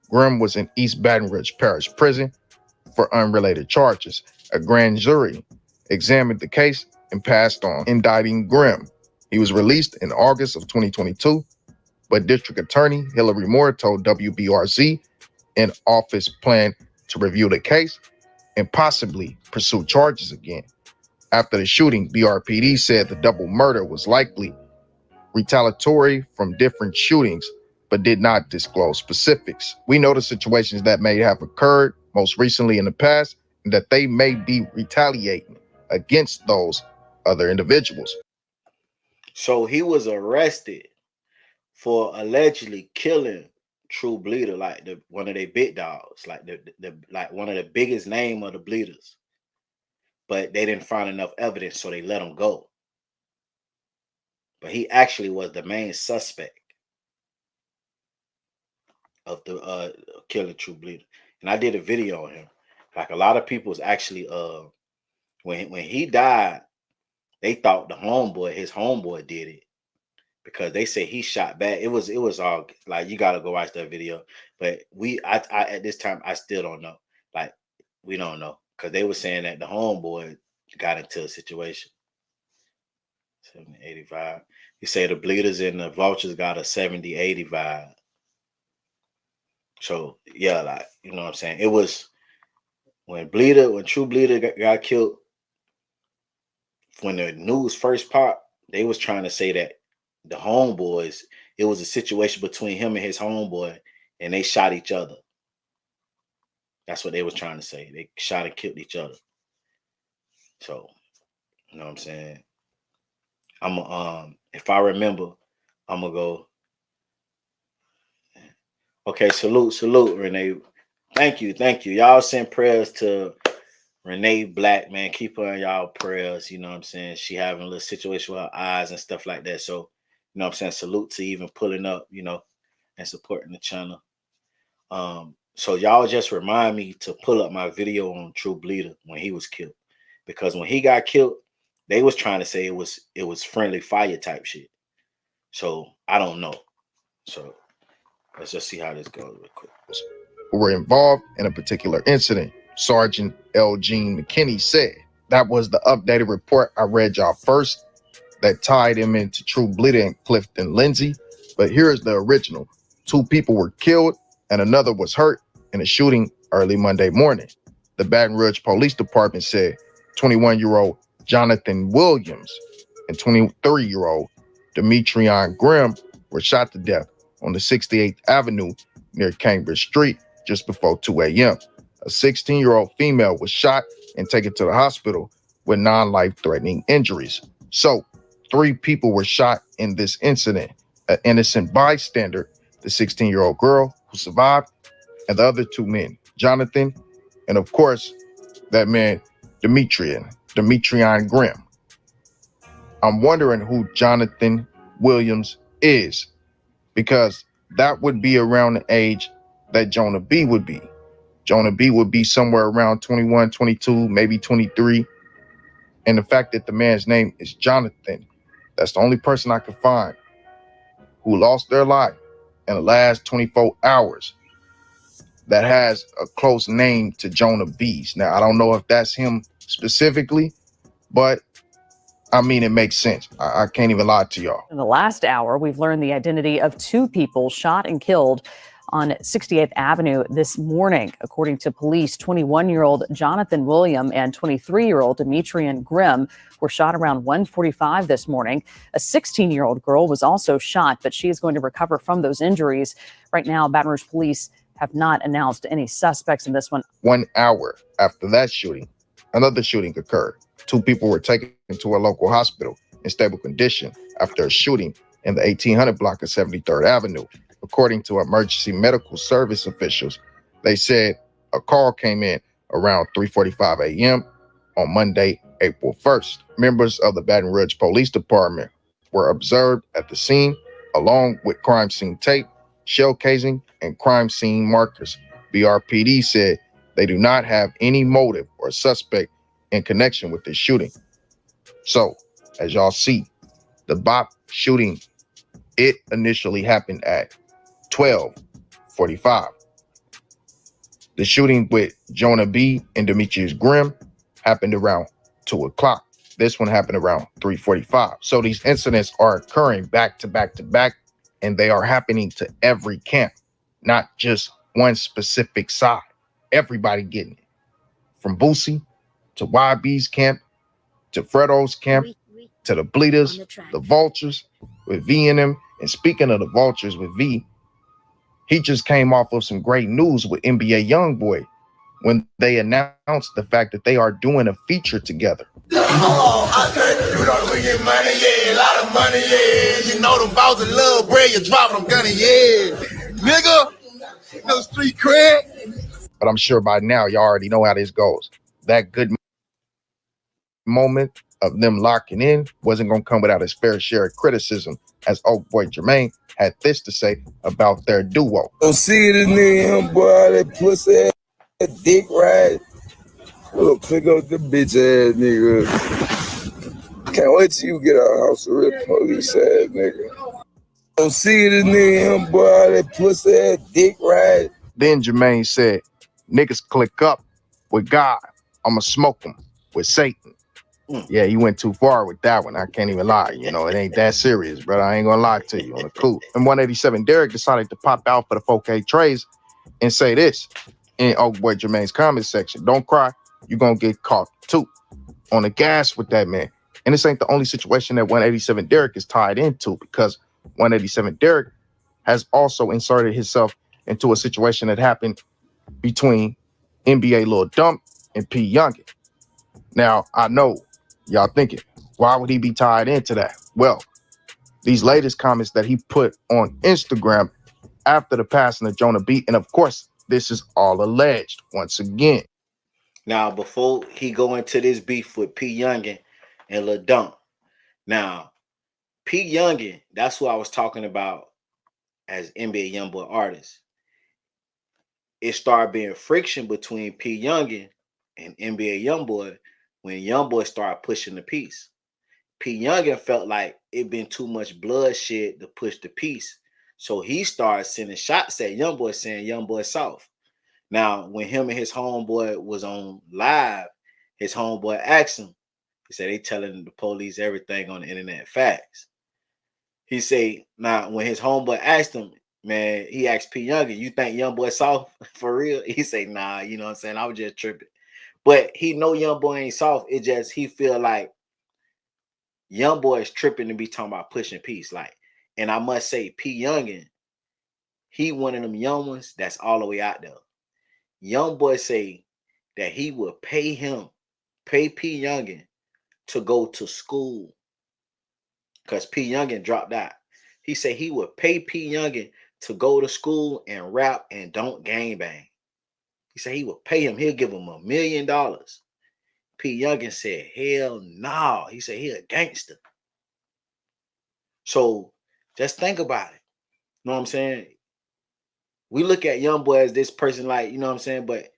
[SPEAKER 9] Grimm was in East Baton Rouge Parish Prison for unrelated charges. A grand jury examined the case and passed on indicting Grimm. He was released in August of 2022, but District Attorney Hillary Moore told WBRZ an office planned to review the case and possibly pursue charges again. After the shooting, BRPD said the double murder was likely retaliatory from different shootings, but did not disclose specifics. We know the situations that may have occurred most recently in the past, and that they may be retaliating against those other individuals.
[SPEAKER 1] So he was arrested for allegedly killing True Bleeder, like one of their big dogs, like like one of the biggest name of the bleeders. But they didn't find enough evidence, so they let him go. But he actually was the main suspect of the killing True Bleeder. And I did a video on him. Like a lot of people was actually when he died, they thought his homeboy did it, because they say he shot back. It was all like, you gotta go watch that video. But I at this time I still don't know. Like we don't know, because they were saying that the homeboy got into a situation. 70-80 vibe. You say the bleeders and the vultures got a 70-80 vibe. So yeah, like, you know what I'm saying? It was when True Bleeder got killed, when the news first popped, they was trying to say that the homeboys, it was a situation between him and his homeboy, and they shot each other. That's what they was trying to say. They shot and killed each other. So, you know what I'm saying? If I remember, I'm gonna go. Okay, salute, Renee. Thank you. Y'all send prayers to Renee Black, man. Keep her in y'all prayers. You know what I'm saying? She having a little situation with her eyes and stuff like that. So, you know what I'm saying? Salute to even pulling up, and supporting the channel. So y'all just remind me to pull up my video on True Bleeder when he was killed. Because when he got killed, they was trying to say it was friendly fire type shit. So I don't know. So let's just see how this goes real quick.
[SPEAKER 9] Who were involved in a particular incident, Sergeant L. Gene McKinney said. That was the updated report I read y'all first that tied him into True Bleeder and Clifton Lindsay. But here's the original. 2 people were killed and another was hurt in a shooting early Monday morning. The Baton Rouge Police Department said 21-year-old Jonathan Williams and 23-year-old Demetrion Grimm were shot to death on the 68th Avenue near Cambridge Street just before 2 a.m. A 16-year-old female was shot and taken to the hospital with non-life-threatening injuries. So, 3 people were shot in this incident. An innocent bystander, the 16-year-old girl who survived, and the other 2 men, Jonathan, and of course, that man, Demetrion Grimm. I'm wondering who Jonathan Williams is, because that would be around the age that Jonah B would be. Jonah B would be somewhere around 21, 22, maybe 23. And the fact that the man's name is Jonathan, that's the only person I could find who lost their life in the last 24 hours that has a close name to Jonah B's. Now, I don't know if that's him specifically, but I mean, it makes sense. I can't even lie to y'all.
[SPEAKER 12] In the last hour, we've learned the identity of two people shot and killed on 68th Avenue this morning. According to police, 21-year-old Jonathan William and 23-year-old Demetrian Grimm were shot around 1:45 this morning. A 16-year-old girl was also shot, but she is going to recover from those injuries. Right now, Baton Rouge police have not announced any suspects in this one.
[SPEAKER 9] 1 hour after that shooting, another shooting occurred. Two people were taken to a local hospital in stable condition after a shooting in the 1800 block of 73rd Avenue. According to emergency medical service officials, they said a call came in around 3:45 a.m. on Monday, April 1st. Members of the Baton Rouge Police Department were observed at the scene, along with crime scene tape, shell casing, and crime scene markers. BRPD said they do not have any motive or suspect in connection with this shooting. So, as y'all see, the BOP shooting, it initially happened at 12:45. The shooting with Jonah B and Demetrius Grimm happened around 2 o'clock. This one happened around 3:45. So these incidents are occurring back to back to back, and they are happening to every camp, not just one specific side. Everybody getting it. From Boosie to YB's camp, to Fredo's camp, to the Bleeders, the Vultures with V in them. And speaking of the Vultures with V, he just came off of some great news with NBA YoungBoy when they announced the fact that they are doing a feature together.
[SPEAKER 13] Oh, I said, you know, we get money, yeah, a lot of money, yeah. You know, the bosses love bread, you drop them gunny, yeah. Nigga, no street cred.
[SPEAKER 9] But I'm sure by now y'all already know how this goes. That good moment of them locking in wasn't going to come without his fair share of criticism, as old boy Jermaine had this to say about their duo.
[SPEAKER 14] Don't see this nigga, him, boy, that pussy ass dick ride. We'll pick up the bitch ass nigga. Can't wait till you get out of house, a real police ass nigga. Don't see this nigga, him, boy, that pussy ass dick ride.
[SPEAKER 9] Then Jermaine said, niggas click up with God, I'ma smoke them with Satan. Yeah, you went too far with that one. I can't even lie. You know, it ain't that serious, brother. I ain't gonna lie to you on the cool. And 187 Derek decided to pop out for the 4K trays and say this in Oak Boy Jermaine's comment section. Don't cry, you're gonna get caught too. On the gas with that man. And this ain't the only situation that 187 Derek is tied into, because 187 Derek has also inserted himself into a situation that happened between NBA Lil Dump and P. Youngin. Now, I know y'all thinking, why would he be tied into that? Well, these latest comments that he put on Instagram after the passing of Jonah B, and of course, this is all alleged once again.
[SPEAKER 1] Now, before he go into this beef with P. Youngin and Lil Dump, now, P. Youngin, that's who I was talking about as NBA YoungBoy artist. It started being friction between P. Youngin and NBA YoungBoy when YoungBoy started pushing the piece. P. Youngin felt like it been too much bloodshed to push the piece. So he started sending shots at YoungBoy, saying YoungBoy soft. Now, when him and his homeboy was on live, his homeboy asked him, he said, they telling the police everything on the internet, facts. He say, now, when his homeboy asked him, man, he asked P. Youngin, you think YoungBoy soft for real? He say, nah, you know what I'm saying? I was just tripping. But he know YoungBoy ain't soft. It just, he feel like YoungBoy is tripping to be talking about pushing peace. Like, and I must say, P. Youngin, he one of them young ones that's all the way out there. YoungBoy say that he will pay P. Youngin to go to school because P. Youngin dropped out. He said he would pay P. Youngin to go to school and rap and don't gangbang. He said he would pay him. He'll give him $1 million. P. Youngin said, hell no. He said he a gangster. So just think about it. You know what I'm saying? We look at Youngboy as this person, like, you know what I'm saying? But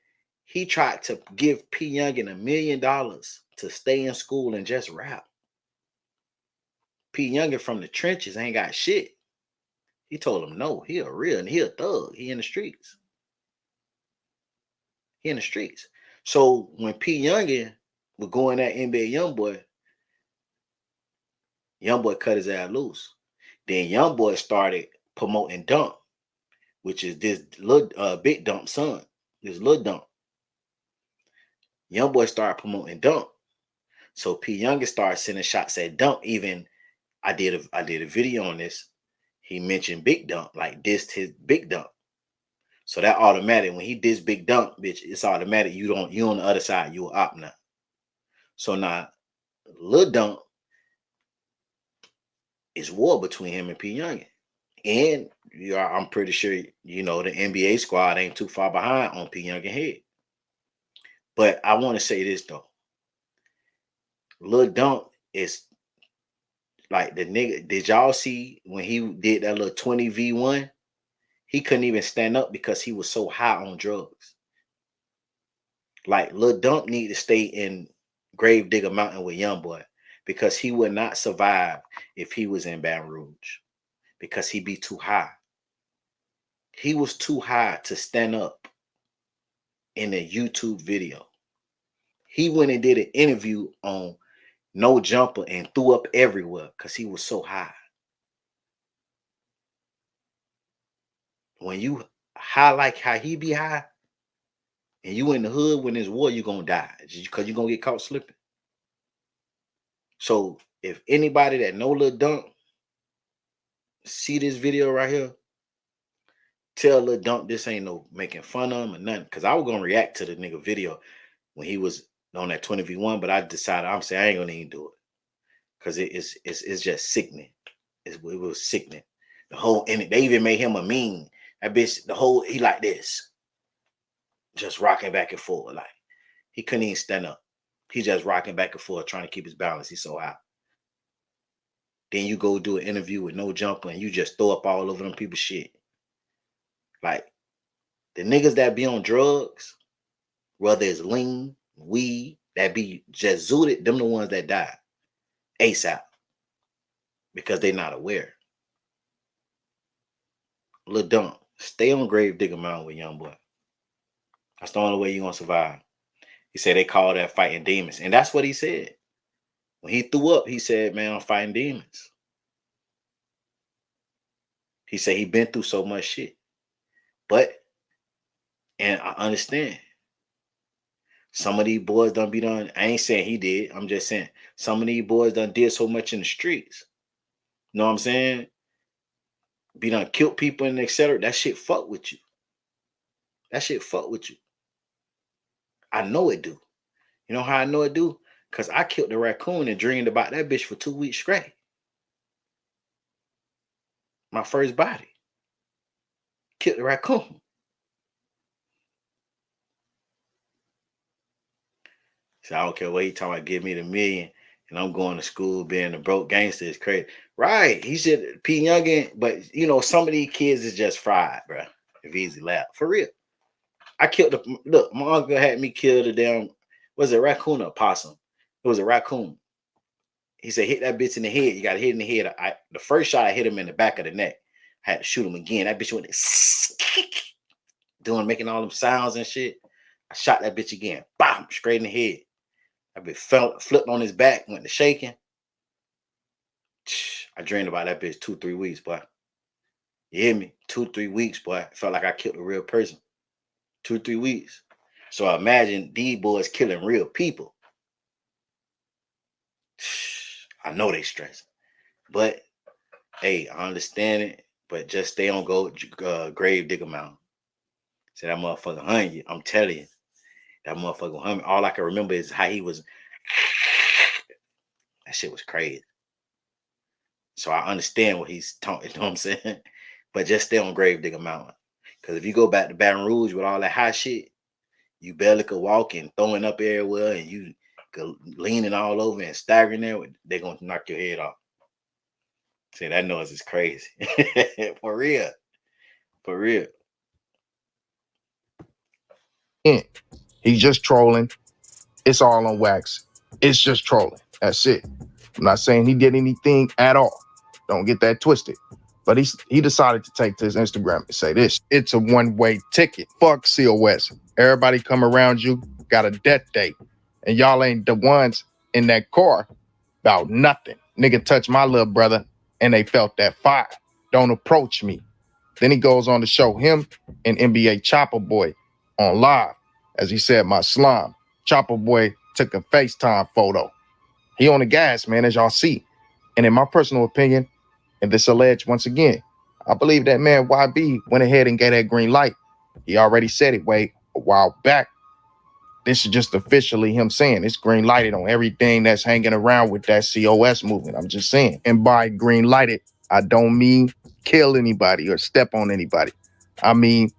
[SPEAKER 1] he tried to give P. Youngin $1 million to stay in school and just rap. P. Youngin from the trenches ain't got shit. He told him no, he a real and he a thug. He in the streets. He in the streets. So when P. Youngin was going at NBA Youngboy cut his ass loose. Then Youngboy started promoting Dump, which is this little Big Dump son. This little Dump. Youngboy started promoting Dump. So P. Youngin started sending shots at Dump. Even I did a video on this. He mentioned Big Dump, like dissed his Big Dump. So that automatic, when he dissed Big Dump, bitch, it's automatic. You on the other side, you a op now. So now Lil Dump is war between him and P. Youngin. And I'm pretty sure the NBA squad ain't too far behind on P. Youngin head. But I want to say this though. Lil Dump is like the nigga. Did y'all see when he did that little 20v1? He couldn't even stand up because he was so high on drugs. Like Lil Dump need to stay in Gravedigger Mountain with Youngboy because he would not survive if he was in Baton Rouge because he'd be too high. He was too high to stand up in a YouTube video. He went and did an interview on No Jumper and threw up everywhere because he was so high. When you high like how he be high, and you in the hood when there's war, you're gonna die because you're gonna get caught slipping. So if anybody that know Lil Dump see this video right here, tell Lil Dump this ain't no making fun of him or nothing. Cause I was gonna react to the nigga video when he was on that 20v1, but I decided I ain't gonna even do it. Cause it's just sickening. It was sickening. And they even made him a meme. That bitch, he like this. Just rocking back and forth. Like he couldn't even stand up. He just rocking back and forth, trying to keep his balance. He's so high. Then you go do an interview with No Jumper and you just throw up all over them people's shit. Like the niggas that be on drugs, whether it's lean, weed, that be just zooted, them the ones that die ASAP because they not aware. Lil Dump, stay on Gravedigger Mountain with Youngboy. That's the only way you're gonna survive. He said they call that fighting demons. And that's what he said. When he threw up, he said, man, I'm fighting demons. He said he been through so much shit. And I understand. Some of these boys done be done. I ain't saying he did. I'm just saying some of these boys done did so much in the streets. You know what I'm saying? Be done killed people and etc. That shit fuck with you. That shit fuck with you. I know it do. You know how I know it do? Because I killed the raccoon and dreamed about that bitch for 2 weeks straight. My first body. Killed the raccoon. So I don't care what he talking about, give me the $1 million and I'm going to school being a broke gangster is crazy. Right. He should P. Youngin, but some of these kids is just fried, bro. If easy laugh. For real. I killed look, my uncle had me kill the damn, was it raccoon or possum? It was a raccoon. He said, hit that bitch in the head. You got to hit in the head. The first shot, I hit him in the back of the neck. I had to shoot him again. That bitch went making all them sounds and shit. I shot that bitch again. Bam, straight in the head. That bitch flipped on his back, went to shaking. I dreamed about that bitch 2-3 weeks, boy. You hear me? 2-3 weeks, boy. It felt like I killed a real person. 2-3 weeks. So imagine these boys killing real people. I know they stressing. But, hey, I understand it. But just stay on Gravedigger Mountain. Say that motherfucker hungry. I'm telling you. That motherfucker hungry. All I can remember is how he was. That shit was crazy. So I understand what he's talking. You know what I'm saying? But just stay on Gravedigger Mountain. Because if you go back to Baton Rouge with all that high shit, you barely could walk and throwing up everywhere and you leaning all over and staggering there, they're going to knock your head off. See, that noise is crazy. For real. For real.
[SPEAKER 9] He's just trolling. It's all on wax. It's just trolling. That's it. I'm not saying he did anything at all. Don't get that twisted. But he decided to take to his Instagram and say this. It's a one-way ticket. Fuck COS. Everybody come around you, got a death date. And y'all ain't the ones in that car about nothing. Nigga touched my little brother and they felt that fire. Don't approach me. Then he goes on to show him and NBA Chopper Boy on live. As he said, my slime. Chopper Boy took a FaceTime photo. He on the gas, man, as y'all see. And in my personal opinion, and this alleged once again, I believe that man YB went ahead and gave that green light. He already said it a while back. This is just officially him saying it's green lighted on everything that's hanging around with that COS movement. I'm just saying. And by green lighted, I don't mean kill anybody or step on anybody. I mean,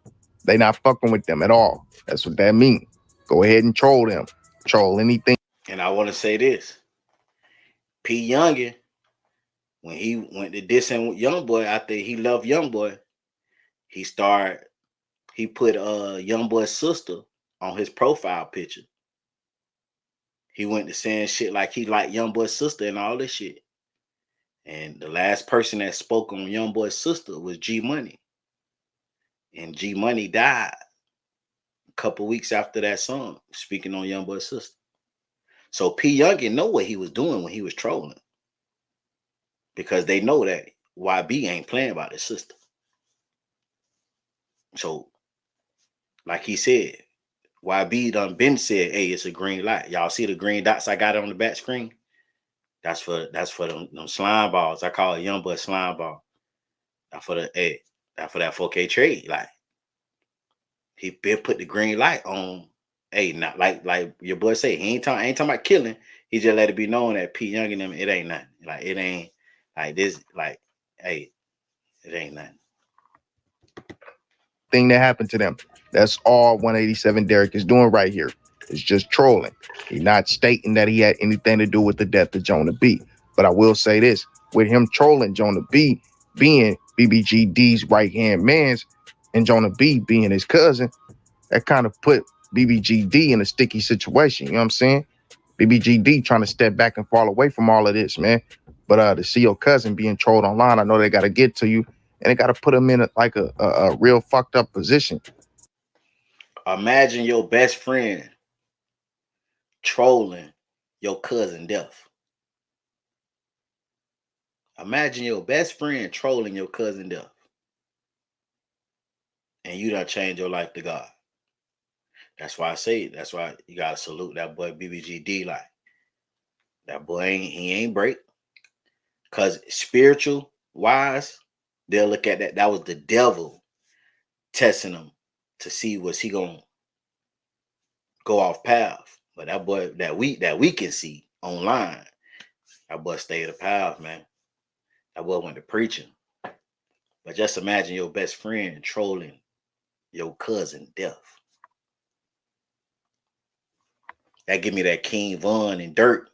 [SPEAKER 9] they not fucking with them at all. That's what that means. Go ahead and troll them. Troll anything.
[SPEAKER 1] And I want to say this. P. Youngin, when he went to dissing with Youngboy after he loved Youngboy, he put Youngboy's sister on his profile picture. He went to saying shit like he liked Youngboy's sister and all this shit. And the last person that spoke on Youngboy's sister was G Money. And G Money died a couple weeks after that song, speaking on Youngboy's sister. So P. Youngin know what he was doing when he was trolling. Because they know that YB ain't playing about his sister. So, like he said, YB done been said, hey, it's a green light. Y'all see the green dots I got on the back screen? That's for them slime balls. I call it Youngboy slime ball. That's for that 4K trade. Like, he been put the green light on. Hey, not like your boy say, he ain't talking about killing. He just let it be known that P. Young and them, it ain't nothing. Like, it ain't like this, like, hey, it ain't nothing.
[SPEAKER 9] Thing that happened to them. That's all 187 Derek is doing right here. It's just trolling. He's not stating that he had anything to do with the death of Jonah B. But I will say this, with him trolling Jonah B being BBGD's right-hand mans and Jonah B being his cousin, that kind of put BBGD in a sticky situation. You know what I'm saying? BBGD trying to step back and fall away from all of this, man. But to see your cousin being trolled online, I know they got to get to you and they got to put him in a real fucked up position.
[SPEAKER 1] Imagine your best friend trolling your cousin death. Imagine your best friend trolling your cousin death. And you done changed your life to God. That's why I say it. That's why you gotta salute that boy BBGD. Like, that boy he ain't break. Cause spiritual wise, they'll look at that. That was the devil testing him to see was he gonna go off path. But that boy that we can see online, that boy stayed the path, man. That boy went to preaching. But just imagine your best friend trolling your cousin death. That give me that King Von and Dirt.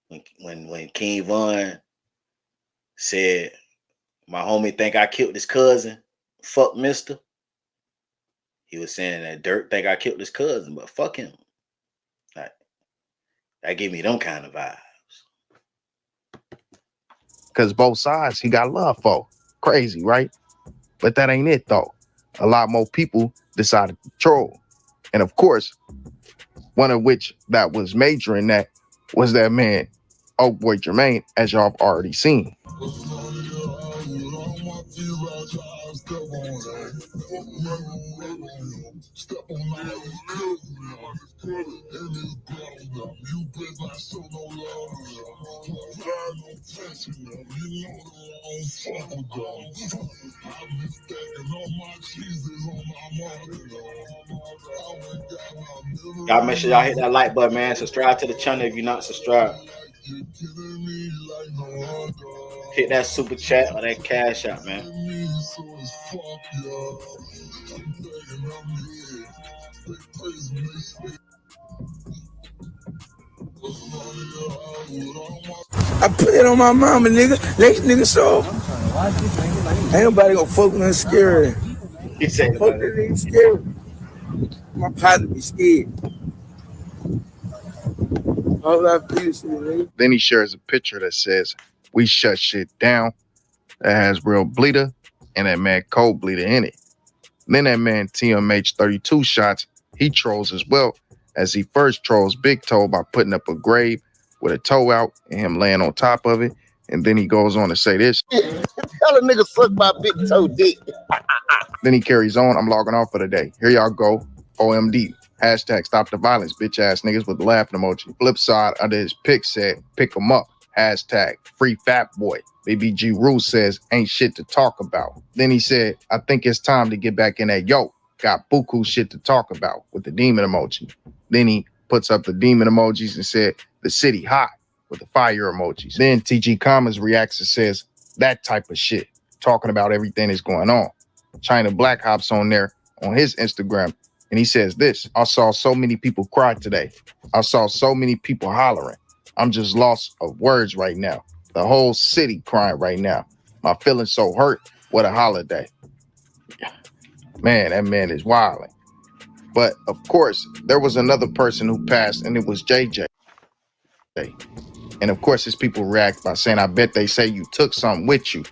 [SPEAKER 1] When King Von said, my homie think I killed his cousin, fuck mister. He was saying that Dirt think I killed his cousin, but fuck him. Like, that gave me them kind of vibes.
[SPEAKER 9] Because both sides he got love for. Crazy, right? But that ain't it, though. A lot more people decided to troll. And of course, one of which that was major in that was that man, Oak Boy Jermaine, as y'all have already seen.
[SPEAKER 1] Y'all make sure y'all hit that like button, man. Subscribe to the channel if you're not subscribed. Hit that super chat or that cash out, man.
[SPEAKER 14] I put it on my mama, nigga. Next nigga show. Ain't nobody gonna fuck with nothing scary.
[SPEAKER 1] He said,
[SPEAKER 14] Fuck that nigga scary. My partner be scared. All I feel is nigga.
[SPEAKER 9] Then he shares a picture that says, "We shut shit down." That has Real Bleeder and that man Cold Bleeder in it. Then that man TMH 32 shots, he trolls as well, as he first trolls Big Toe by putting up a grave with a toe out and him laying on top of it. And then he goes on to say this.
[SPEAKER 13] Tell a nigga suck my big toe dick.
[SPEAKER 9] Then he carries on, "I'm logging off for the day. Here y'all go. OMD. Hashtag stop the violence, bitch ass niggas," with the laughing emoji. Flip side under his pic said, "Pick 'em up. Hashtag free fat boy." BBG Rule says, "Ain't shit to talk about." Then he said, "I think it's time to get back in that yo. Got buku shit to talk about," with the demon emoji. Then he puts up the demon emojis and said, "The city hot," with the fire emojis. Then TG Commons reacts and says, "That type of shit," talking about everything that's going on. China Black hops on there on his Instagram and he says this: "I saw so many people cry today. I saw so many people hollering. I'm just lost of words right now. The whole city crying right now. My feelings so hurt. What a holiday." Man, that man is wilding. But of course, there was another person who passed, and it was JJ. And of course, his people react by saying, "I bet they say you took something with you.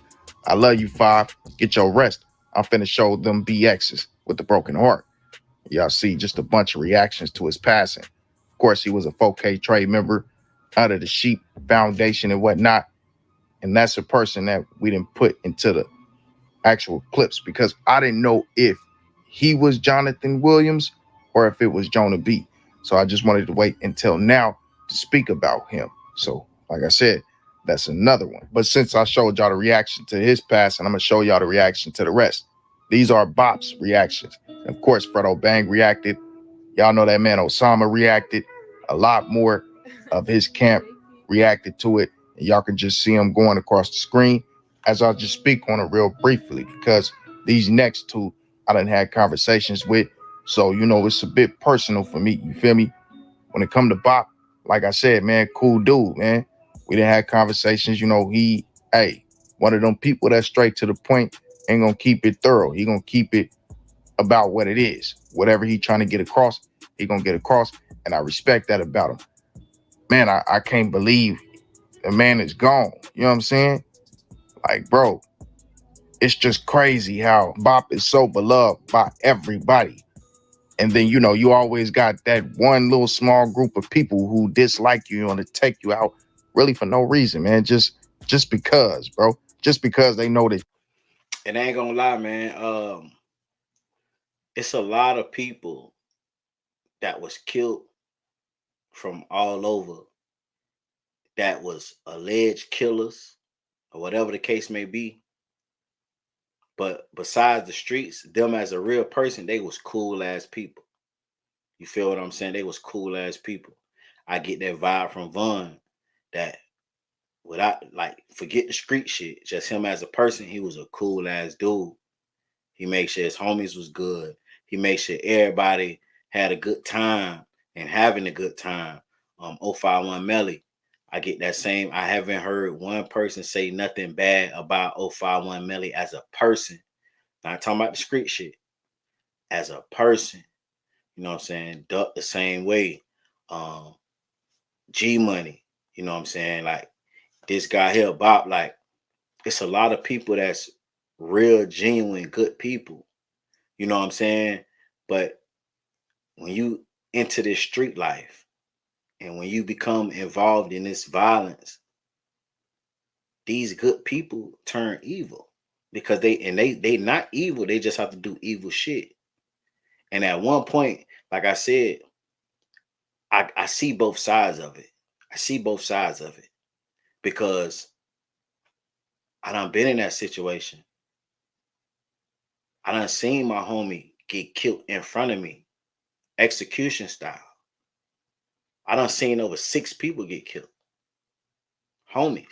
[SPEAKER 9] I love you, 5. Get your rest. I'm finna show them BXs," with the broken heart. Y'all see just a bunch of reactions to his passing. Of course, he was a 4K trade member under the Sheep Foundation and whatnot. And that's a person that we didn't put into the actual clips because I didn't know if he was Jonathan Williams or if it was Jonah B. So I just wanted to wait until now to speak about him. So like I said, that's another one. But since I showed y'all the reaction to his passing, I'm gonna show y'all the reaction to the rest. These are Bop's reactions. Of course, Fredo Bang reacted. Y'all know that man Osama reacted. A lot more of his camp reacted to it. And y'all can just see him going across the screen as I'll just speak on it real briefly because these next two I done had conversations with. So, you know, it's a bit personal for me. You feel me? When it come to Bop, like I said, man, cool dude, man. We done had conversations, you know, one of them people that's straight to the point, ain't gonna keep it thorough. He gonna keep it about what it is. Whatever he trying to get across, he gonna get across. And I respect that about him. Man, I can't believe the man is gone. You know what I'm saying? Like, bro, it's just crazy how Bop is so beloved by everybody. And then, you know, you always got that one little small group of people who dislike you and want to take you out really for no reason, man. Just because, bro. Just because they know that.
[SPEAKER 15] And I ain't gonna lie, man. It's a lot of people that was killed from all over that was alleged killers or whatever the case may be. But besides the streets, them as a real person, they was cool ass people. You feel what I'm saying? They was cool ass people. I get that vibe from Vaughn that without like forget the street shit, just him as a person, he was a cool ass dude. He made sure his homies was good. He made sure everybody had a good time and having a good time. 051 Melly, I get that same. I haven't heard one person say nothing bad about 051 Melly as a person. Not talking about the street shit. As a person, you know what I'm saying? Duck the same way. G Money, you know what I'm saying? Like this guy here, Bob, like it's a lot of people that's real, genuine, good people. You know what I'm saying? But when you enter this street life and when you become involved in this violence, these good people turn evil because they not evil. They just have to do evil shit. And at one point, like I said, I see both sides of it. I see both sides of it because I done been in that situation. I done seen my homie get killed in front of me, execution style. I done seen over 6 people get killed, homies.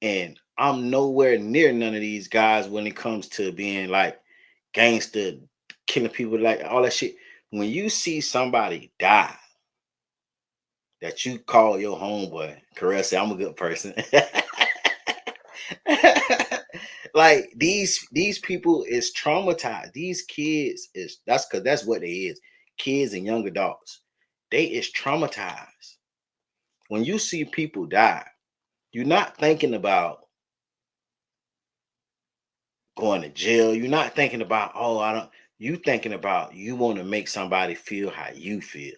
[SPEAKER 15] And I'm nowhere near none of these guys when it comes to being like gangster, killing people, like all that shit. When you see somebody die, that you call your homeboy. Carell said, I'm a good person. Like these people is traumatized. These kids is that's what they is. Kids and young adults. They is traumatized. When you see people die, you're not thinking about going to jail. You're not thinking about, you thinking about you want to make somebody feel how you feel.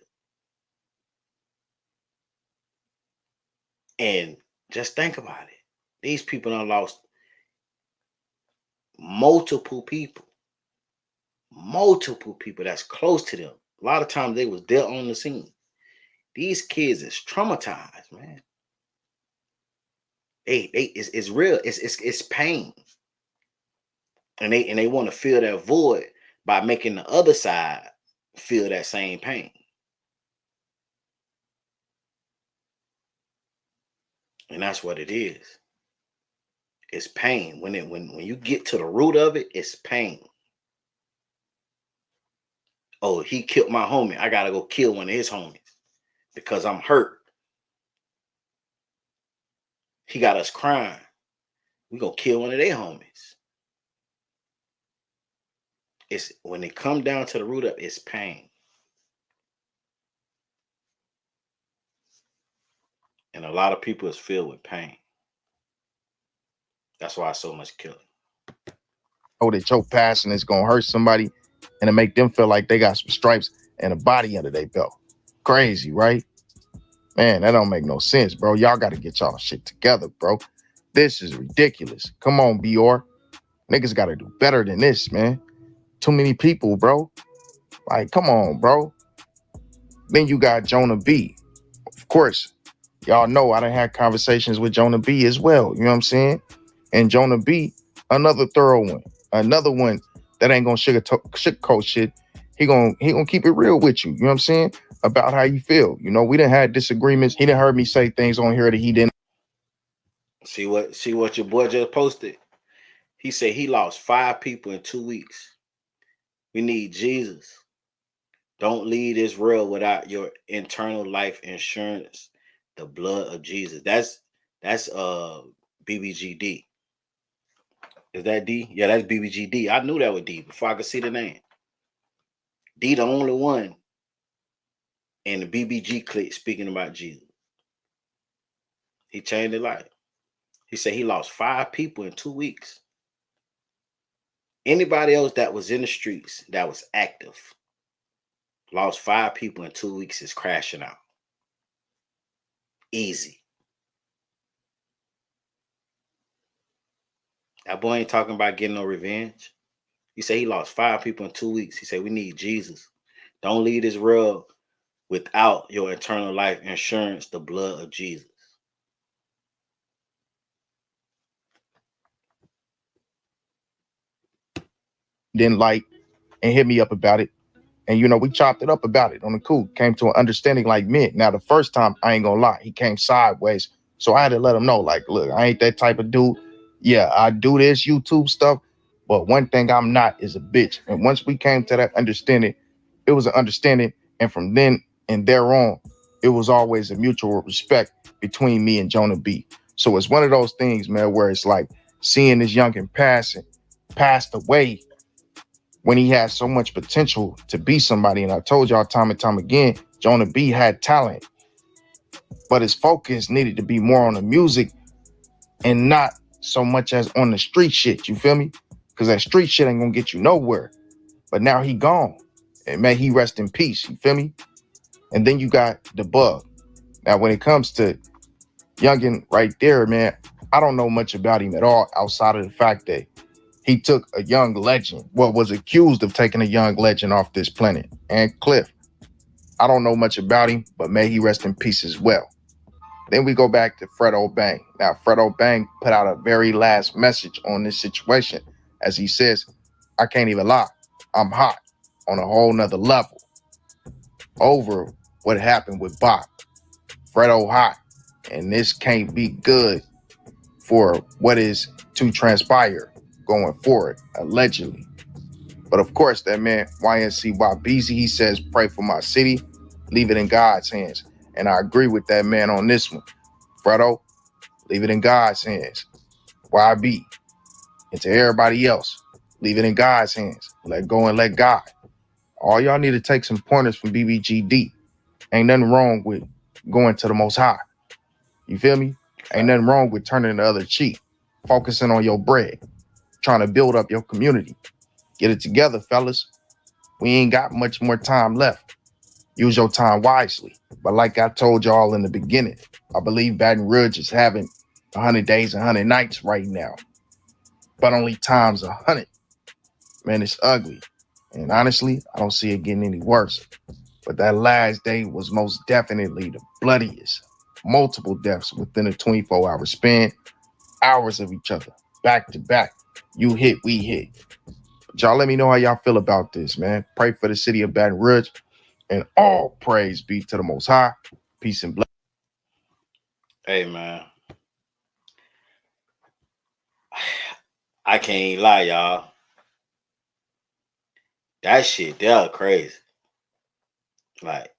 [SPEAKER 15] And just think about it. These people done lost multiple people that's close to them. A lot of times they was there on the scene. These kids is traumatized, man. It's real. It's pain. And they want to fill that void by making the other side feel that same pain. And that's what it is. It's pain. When you get to the root of it, it's pain. Oh, he killed my homie. I gotta go kill one of his homies because I'm hurt. He got us crying. We gonna kill one of their homies. It's when it come down to the root of it, it's pain. And a lot of people is filled with pain. That's why so much killing.
[SPEAKER 9] Oh, that your passion is gonna hurt somebody and to make them feel like they got some stripes and a body under their belt. Crazy, right? Man, that don't make no sense, bro. Y'all gotta get y'all shit together, bro. This is ridiculous. Come on, Bior. Niggas gotta do better than this, man. Too many people, bro. Like, come on, bro. Then you got Jonah B. Of course, y'all know I done had conversations with Jonah B as well. You know what I'm saying? And Jonah B, another thorough one. Another one that ain't gonna sugarcoat shit. He gonna keep it real with you. You know what I'm saying? About how you feel. You know, we done had disagreements. He done heard me say things on here that he didn't.
[SPEAKER 15] See what your boy just posted? He said he lost 5 people in 2 weeks. We need Jesus. Don't leave this world without your internal life insurance, the blood of Jesus. That's BBGD. Is that D? Yeah, that's BBGD. I knew that was D before I could see the name. D the only one in the BBG clique speaking about Jesus. He changed his life. He said he lost 5 people in 2 weeks. Anybody else that was in the streets that was active lost 5 people in 2 weeks is crashing out. Easy. That boy ain't talking about getting no revenge. He said he lost 5 people in 2 weeks. He said we need Jesus. Don't leave this world without your eternal life insurance, the blood of Jesus.
[SPEAKER 9] Didn't like and hit me up about it. And, you know, we chopped it up about it on the cool. Came to an understanding like men. Now, the first time, I ain't gonna lie, he came sideways. So I had to let him know, like, look, I ain't that type of dude. Yeah, I do this YouTube stuff. But one thing I'm not is a bitch. And once we came to that understanding, it was an understanding. And from then and there on, it was always a mutual respect between me and Jonah B. So it's one of those things, man, where it's like seeing this youngin' passed away when he had so much potential to be somebody. And I told y'all time and time again, Jonah B had talent, but his focus needed to be more on the music and not so much as on the street shit. You feel me? Because that street shit ain't gonna get you nowhere. But now he gone. And may he rest in peace. You feel me? And then you got the Bug. Now, when it comes to youngin' right there, man, I don't know much about him at all outside of the fact that he took a young legend, was accused of taking a young legend off this planet, and Cliff. I don't know much about him, but may he rest in peace as well. Then we go back to Fredo Bang. Now, Fredo Bang put out a very last message on this situation. As he says, I can't even lie, I'm hot on a whole nother level over what happened with Bob. Fredo hot, and this can't be good for what is to transpire going forward, allegedly. But of course, that man, YNCY Beezy, he says, pray for my city, leave it in God's hands. And I agree with that man on this one. Fredo, leave it in God's hands. YB, and to everybody else, leave it in God's hands. Let go and let God. All y'all need to take some pointers from BBGD. Ain't nothing wrong with going to the Most High. You feel me? Ain't nothing wrong with turning the other cheek, focusing on your bread, trying to build up your community. Get it together, fellas. We ain't got much more time left. Use your time wisely. But like I told y'all in the beginning, I believe Baton Rouge is having 100 days, 100 nights right now. But only times 100. Man, it's ugly. And honestly, I don't see it getting any worse. But that last day was most definitely the bloodiest. Multiple deaths within a 24-hour span. Hours of each other, back to back. You hit, we hit. But y'all let me know how y'all feel about this, man. Pray for the city of Baton Rouge. And all praise be to the Most High. Peace and blessings.
[SPEAKER 15] Hey, man. I can't lie, y'all. That shit does crazy. Like,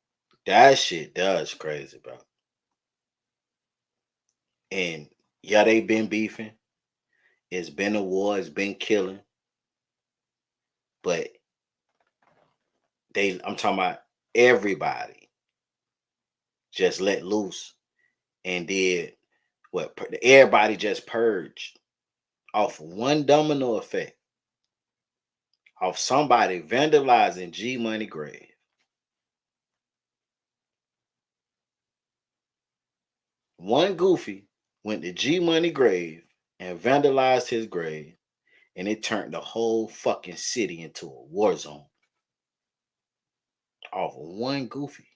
[SPEAKER 15] that shit does crazy, bro. And yeah, they been beefing. It's been a war. It's been killing. But I'm talking about everybody just let loose and did what everybody just purged off one domino effect of somebody vandalizing G Money grave. One goofy went to G Money grave and vandalized his grave, and it turned the whole fucking city into a war zone. Off of one goofy.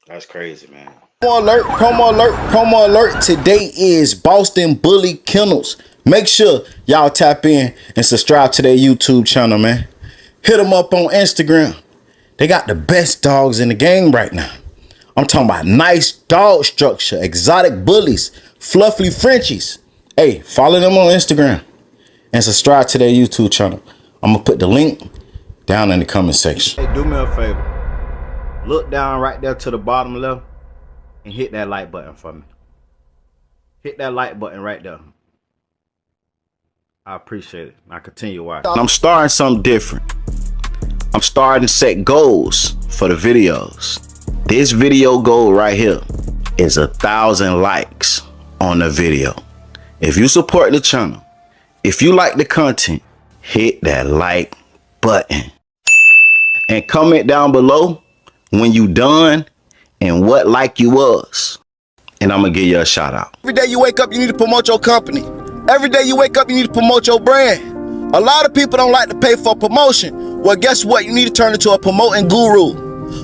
[SPEAKER 15] That's crazy, man.
[SPEAKER 1] Promo alert, promo alert, promo alert. Today is Boston Bully Kennels. Make sure y'all tap in and subscribe to their YouTube channel, man. Hit them up on Instagram. They got the best dogs in the game right now. I'm talking about nice dog structure, exotic bullies, fluffy Frenchies. Hey, follow them on Instagram and subscribe to their YouTube channel. I'm going to put the link down in the comment section. Hey, do me a favor. Look down right there to the bottom left and hit that like button for me. Hit that like button right there. I appreciate it. I continue watching. I'm starting something different. I'm starting to set goals for the videos. This video goal right here is 1,000 likes on the video. If you support the channel, if you like the content, hit that like button and comment down below when you done and what like you was, and I'm gonna give you a shout out. Every day you wake up, you need to promote your company. Every day you wake up, you need to promote your brand. A lot of people don't like to pay for promotion. Well, guess what? You need to turn into a promoting guru.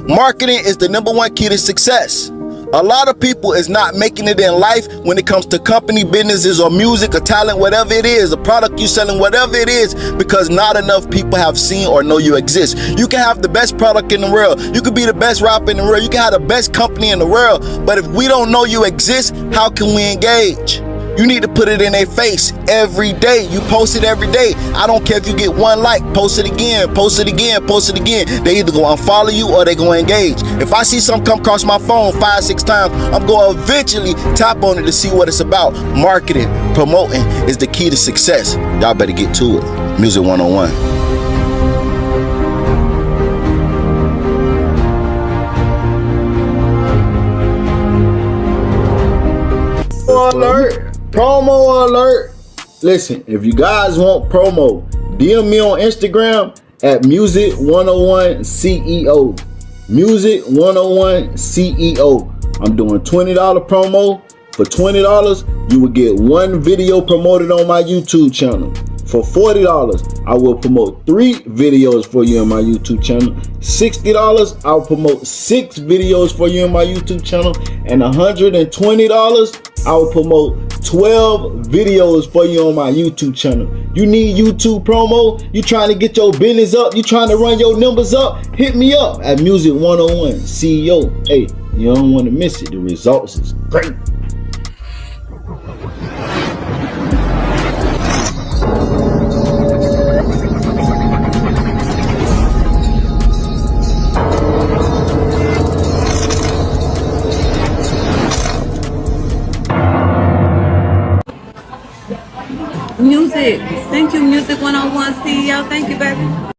[SPEAKER 1] Marketing is the #1 key to success. A lot of people is not making it in life when it comes to company, businesses, or music, or talent, whatever it is, a product you're selling, whatever it is, because not enough people have seen or know you exist. You can have the best product in the world. You could be the best rapper in the world. You can have the best company in the world. But if we don't know you exist, how can we engage? You need to put it in their face every day. You post it every day. I don't care if you get 1 like, post it again, post it again, post it again. They either gonna unfollow you or they gonna engage. If I see something come across my phone 5, 6 times, I'm gonna eventually tap on it to see what it's about. Marketing, promoting is the key to success. Y'all better get to it. Music 101. Alert. Promo alert. Listen, if you guys want promo, DM me on Instagram at Music101CEO. Music101CEO. I'm doing $20 promo. For $20, you will get 1 video promoted on my YouTube channel. For $40, I will promote 3 videos for you on my YouTube channel. $60, I'll promote 6 videos for you on my YouTube channel. And $120, I will promote 12 videos for you on my YouTube channel. You need YouTube promo? You trying to get your business up? You trying to run your numbers up? Hit me up at Music101CEO. Hey, you don't want to miss it. The results is great.
[SPEAKER 16] Music. Thank you, Music 101 CEO. Thank you, baby.